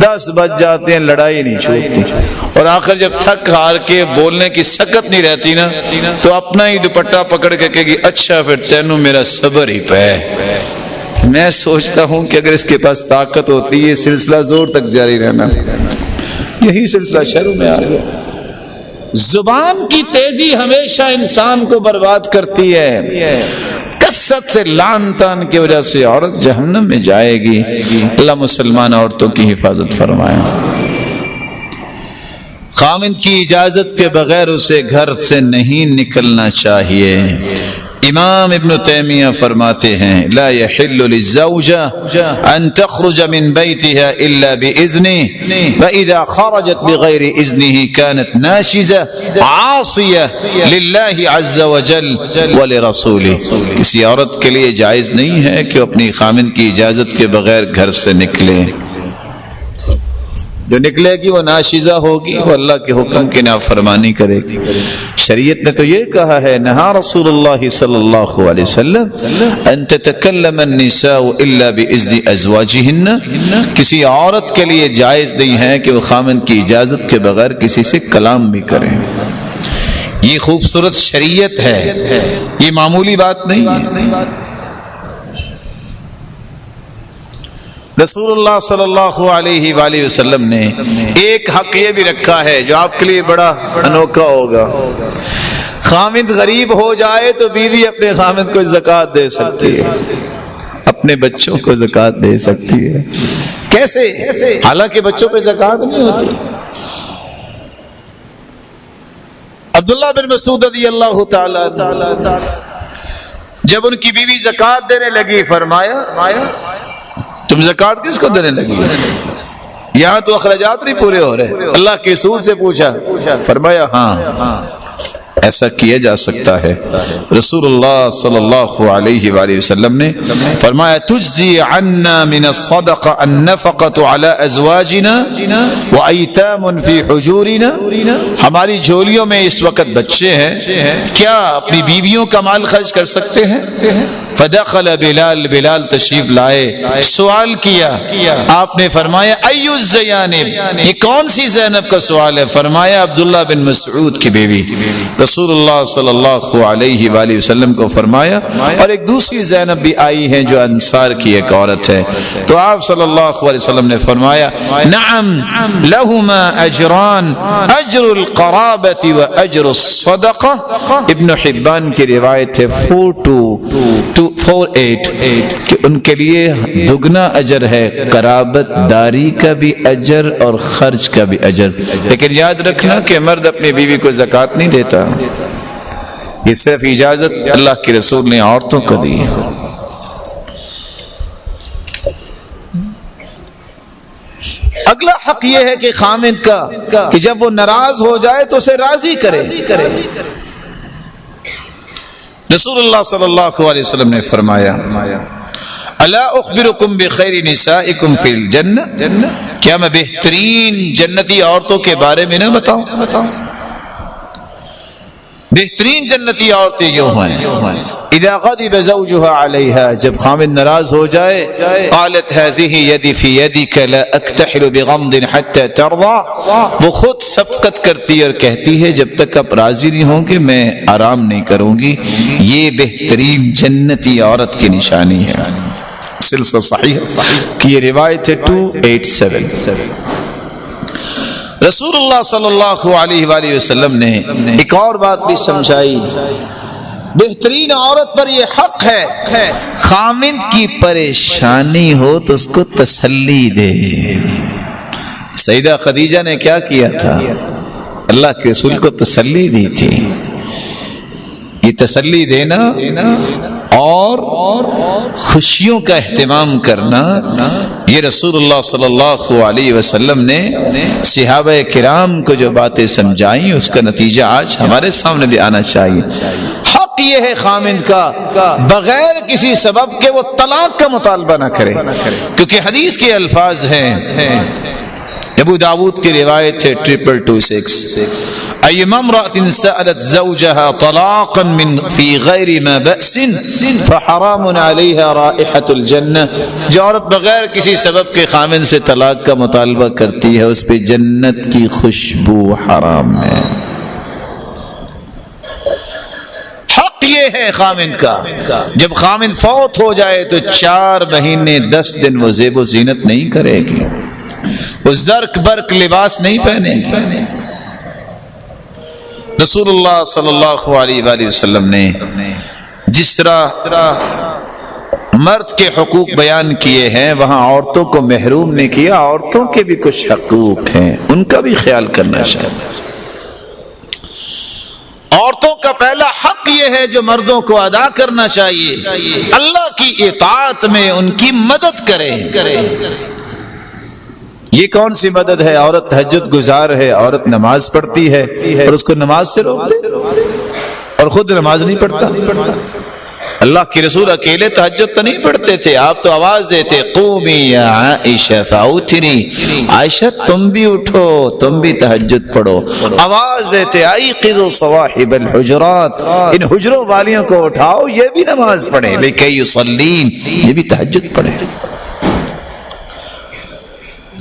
S3: 10 بج جاتے ہیں، لڑائی نہیں چھوٹتی. اور آخر جب تھک ہار کے بولنے کی سکت نہیں رہتی نا تو اپنا ہی دوپٹہ پکڑ کے کہے گی اچھا پھر تینوں میرا صبر ہی پہ. میں سوچتا ہوں کہ اگر اس کے پاس طاقت ہوتی ہے سلسلہ زور تک جاری رہنا. یہی سلسلہ شروع میں آ گیا. زبان کی تیزی ہمیشہ انسان کو برباد کرتی ہے. کثرت سے لعن تان کی وجہ سے عورت جہنم میں جائے گی. اللہ مسلمان عورتوں کی حفاظت فرمائے. خاوند کی اجازت کے بغیر اسے گھر سے نہیں نکلنا چاہیے. امام ابن تیمیہ فرماتے ہیں لا يحل للزوجة ان تخرج من بيتها الا باذنه واذا خرجت بغير اذنه كانت ناشزة عاصية لله عز وجل ولرسوله. کسی عورت کے لیے جائز نہیں ہے کہ اپنی خاوند کی اجازت کے بغیر گھر سے نکلے. جو نکلے گی وہ ناشزہ ہوگی، وہ اللہ کے حکم کی نافرمانی کرے گی. شریعت نے تو یہ کہا ہے نہا رسول اللہ صلی اللہ علیہ وسلم ان تتکلم النساء الا باذن ازواجهن. کسی عورت کے لیے جائز نہیں ہے کہ وہ خاوند کی اجازت کے بغیر کسی سے کلام بھی کرے. یہ خوبصورت شریعت ہے، یہ معمولی بات نہیں ہے. رسول اللہ صلی اللہ علیہ وآلہ وسلم نے ایک حق یہ بھی رکھا ہے جو آپ کے لیے بڑا انوکھا ہوگا. خاوند غریب ہو جائے تو بیوی اپنے خاوند کو زکوٰۃ دے سکتی ہے، اپنے بچوں کو زکوٰۃ دے سکتی ہے. کیسے؟ حالانکہ بچوں پہ زکوٰۃ نہیں ہوتی. عبداللہ بن مسعود رضی اللہ تعالی جب ان کی بیوی زکوٰۃ دینے لگی فرمایا تم زکوٰۃ کس کو دینے لگی؟ یہاں تو اخراجات نہیں پورے ہو رہے. اللہ کے رسول سے پوچھا، فرمایا ہاں ایسا کیا جا سکتا ہے. رسول اللہ صلی اللہ علیہ وآلہ وسلم نے فرمایا تجزی عنا من الصدقہ النفقة على ازواجنا وایتام فی حجورنا. ہماری جھولیوں میں اس وقت بچے ہیں، کیا اپنی بیویوں کا مال خرچ کر سکتے ہیں؟ فدخل بلال تشریف لائے، سوال کیا. آپ نے فرمایا ایو الزیانب، یہ کون سی زینب کا سوال ہے؟ فرمایا عبداللہ بن مسعود کی بیوی. رسول اللہ صلی اللہ علیہ وآلہ وسلم کو فرمایا اور ایک دوسری زینب بھی آئی ہیں جو انصار کی ایک عورت ہے. تو آپ صلی اللہ علیہ وسلم نے فرمایا نعم لہما اجران، اجر القرابۃ و اجر الصدقہ. ابن حبان کی روایت ہے 4248 کہ ان کے لیے دگنا اجر ہے، قرابت داری کا بھی اجر اور خرچ کا بھی اجر. لیکن یاد رکھنا کہ مرد اپنی بیوی کو زکوٰۃ نہیں دیتا، یہ صرف اجازت اللہ کے رسول نے عورتوں کو دی ہے. اگلا حق یہ ہے کہ خامد کا کہ جب وہ ناراض ہو جائے تو اسے راضی کرے. رسول اللہ صلی اللہ علیہ وسلم نے فرمایا الا اخبرکم بخیر نسائکم فی الجنہ، کیا میں بہترین جنتی عورتوں کے بارے میں نہ بتاؤں؟ بہترین جنتی عورتیں جو ہیں اذا غضب زوجها علیہا، جب خامد ناراض ہو جائے قالت هذه يدي في يدك لا اكتحل بغمض حتى ترضى، وہ خود سبقت کرتی اور کہتی ہے جب تک آپ راضی نہیں ہوں گے میں آرام نہیں کروں گی. یہ بہترین جنتی عورت کی نشانی ہے. سلسلہ صحیح کی یہ روایت ہے 287. رسول اللہ صلی اللہ علیہ وآلہ وسلم نے ایک اور بات بھی سمجھائی. بہترین عورت پر یہ حق ہے خامند کی پریشانی ہو تو اس کو تسلی دے. سیدہ خدیجہ نے کیا کیا تھا؟ اللہ کے رسول کو تسلی دی تھی. یہ تسلی دینا اور خوشیوں کا اہتمام کرنا، یہ رسول اللہ صلی اللہ علیہ وسلم نے صحابہ کرام کو جو باتیں سمجھائیں اس کا نتیجہ آج ہمارے سامنے بھی آنا چاہیے۔ حق یہ ہے خامند کا بغیر کسی سبب کے وہ طلاق کا مطالبہ نہ کرے، کیونکہ حدیث کے الفاظ ہیں، ابو داود کی روایت ہے 2226، ایما امرأة سألت زوجها طلاقا من في غیر ما بأس فحرام علیها رائحة الجنہ، جو عورت بغیر کسی سبب کے خامن سے طلاق کا مطالبہ کرتی ہے اس پہ جنت کی خوشبو حرام ہے۔ حق یہ ہے خامن کا، جب خامن فوت ہو جائے تو 4 مہینے 10 دن وہ زیب و زینت نہیں کرے گی، وہ زرق برق لباس نہیں پہنے گی۔ رسول اللہ صلی اللہ علیہ وآلہ وسلم نے جس طرح مرد کے حقوق بیان کیے ہیں وہاں عورتوں کو محروم نہیں کیا، عورتوں کے بھی کچھ حقوق ہیں، ان کا بھی خیال کرنا چاہیے۔ عورتوں کا پہلا حق یہ ہے جو مردوں کو ادا کرنا چاہیے، اللہ کی اطاعت میں ان کی مدد کرے۔ یہ کون سی مدد ہے؟ عورت تہجد گزار ہے، عورت نماز پڑھتی ہے اور اس کو نماز سے روک دے اور خود نماز نہیں پڑھتا۔ اللہ کے رسول اکیلے تہجد تو نہیں پڑھتے تھے، آپ تو آواز دیتے قومی یا عائشہ فاوتری، عائشہ تم بھی اٹھو، تم بھی تہجد پڑھو، آواز دیتے ایقظوا صواحب الحجرات، ان حجروں والیوں کو اٹھاؤ یہ بھی نماز پڑھیں، لکی یصلین، یہ بھی تہجد پڑھیں۔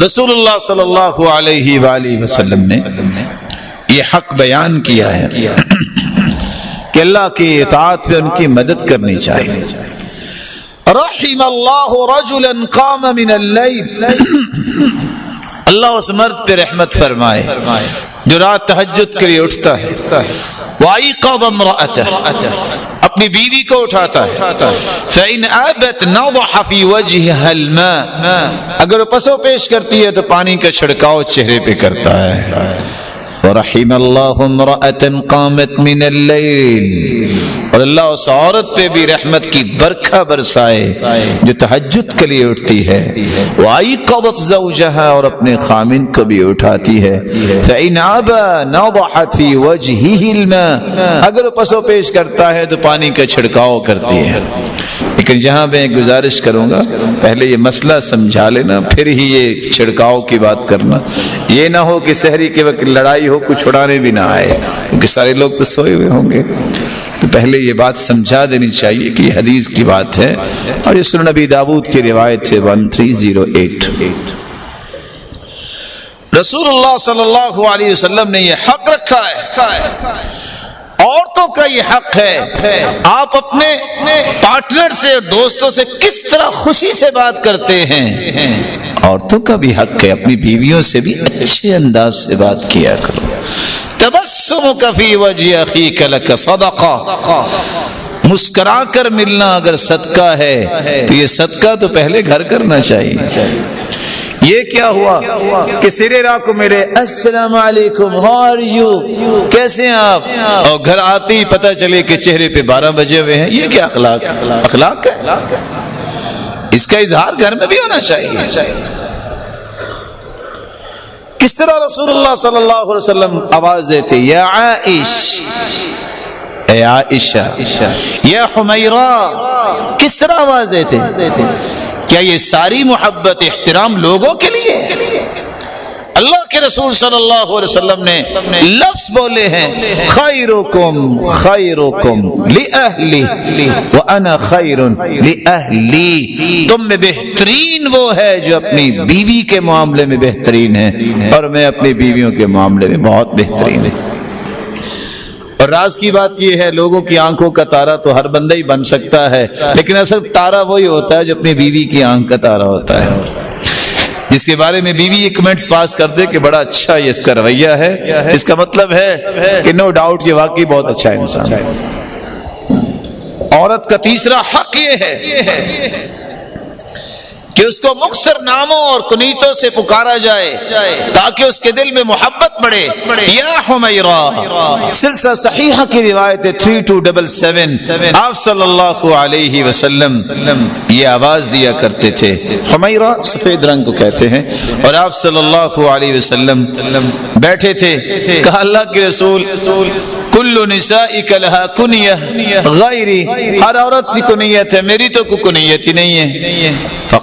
S3: رسول اللہ صلی اللہ علیہ وآلہ وسلم نے یہ حق بیان کیا ہے کہ اللہ کی اطاعت پہ ان کی مدد کرنی چاہیے۔ رحم اللہ رجلا قام من اللیل، اللہ اس مرد پہ رحمت فرمائے جو رات تہجد کے لیے اٹھتا ہے، وَأَيْقَظَ امْرَأَتَهُ، اپنی بیوی کو اٹھاتا ہے، فَإِنْ أَبَتْ نَضَحَ فِي وَجْهِهَا الْمَاء، اگر وہ پسو پیش کرتی ہے تو پانی کا چھڑکاؤ چہرے پہ کرتا ہے۔ وَرَحِمَ اللَّهُ امْرَأَةً قَامَتْ مِنَ اللَّيْلِ، اور اللہ اس عورت پہ بھی رحمت کی برکھا برسائے جو تہجد کے لیے اٹھتی ہے۔ وَأَيْقَظَتْ زَوْجَهَا، اور اپنے خامن کو بھی اٹھاتی ہے۔ فَإِنْ أَبَى نَضَحَتْ فِي وَجْهِهِ الْمَاء، اگر وہ پسو پیش کرتا ہے تو پانی کا چھڑکاؤ کرتی ہے۔ لیکن یہاں میں گزارش کروں گا پہلے یہ مسئلہ سمجھا لینا پھر ہی یہ چھڑکاؤ کی بات کرنا، یہ نہ ہو کہ سحری کے وقت لڑائی ہو کچھ چھڑانے بھی نہ آئے، کیونکہ سارے لوگ تو سوئے ہوئے ہوں گے، تو پہلے یہ بات سمجھا دینی چاہیے کہ یہ حدیث کی بات ہے، اور یہ سنن ابی داود کی روایت ہے 1308۔ رسول اللہ صلی اللہ علیہ وسلم نے یہ حق رکھا ہے، عورتوں کا یہ حق ہے، آپ اپنے پارٹنر سے اور دوستوں سے کس طرح خوشی سے بات کرتے ہیں، عورتوں کا بھی حق ہے اپنی بیویوں سے بھی اچھے انداز سے بات کیا کرو۔ تبسمک فی وجہ اخیک لک صدقہ، مسکرا کر ملنا اگر صدقہ ہے تو یہ صدقہ تو پہلے گھر کرنا چاہیے۔ یہ کیا ہوا کہ سرے راہ کو میرے السلام علیکم، ہاؤ آر یو، کیسے ہیں آپ، اور گھر آتے ہی پتہ چلے کہ چہرے پہ 12 بجے ہوئے ہیں، یہ کیا اخلاق ہے؟ اس کا اظہار گھر میں بھی ہونا چاہیے۔ کس طرح رسول اللہ صلی اللہ علیہ وسلم آواز دیتے یا عائش، اے عائشہ، یا حمیرہ، کس طرح آواز دیتے؟ کیا یہ ساری محبت احترام لوگوں کے لیے؟ اللہ کے رسول صلی اللہ علیہ وسلم نے لفظ بولے ہیں خیرکم خیرکم لأہلی وانا خیر لأہلی، تم میں بہترین وہ ہے جو اپنی بیوی کے معاملے میں بہترین ہے اور میں اپنی بیویوں کے معاملے میں بہت بہترین ہے۔ اور راز کی بات یہ ہے لوگوں کی آنکھوں کا تارا تو ہر بندہ ہی بن سکتا ہے، لیکن اصل تارا وہی ہوتا ہے جو اپنی بیوی کی آنکھ کا تارا ہوتا ہے، جس کے بارے میں بیوی یہ کمنٹس پاس کر دے کہ بڑا اچھا یہ اس کا رویہ ہے، اس کا مطلب ہے کہ نو ڈاؤٹ یہ واقعی بہت اچھا انسان ہے۔ عورت کا تیسرا حق یہ ہے کہ اس کو مختصر ناموں اور کنیتوں سے پکارا جائے تاکہ اس کے دل میں محبت بڑھے. یا حمیرہ، سلسلہ صحیحہ کی روایت ہے 3277. آپ صلی اللہ علیہ وسلم یہ آواز دیا کرتے تھے. حمیرہ سفید رنگ کو کہتے ہیں. اور آپ صلی اللہ علیہ وسلم بیٹھے تھے. کہا اللہ کے رسول کل نسائک لہا کنیہ غیری، ہر عورت کی کنیت ہے، میری تو کوئی کنیت ہی نہیں ہے.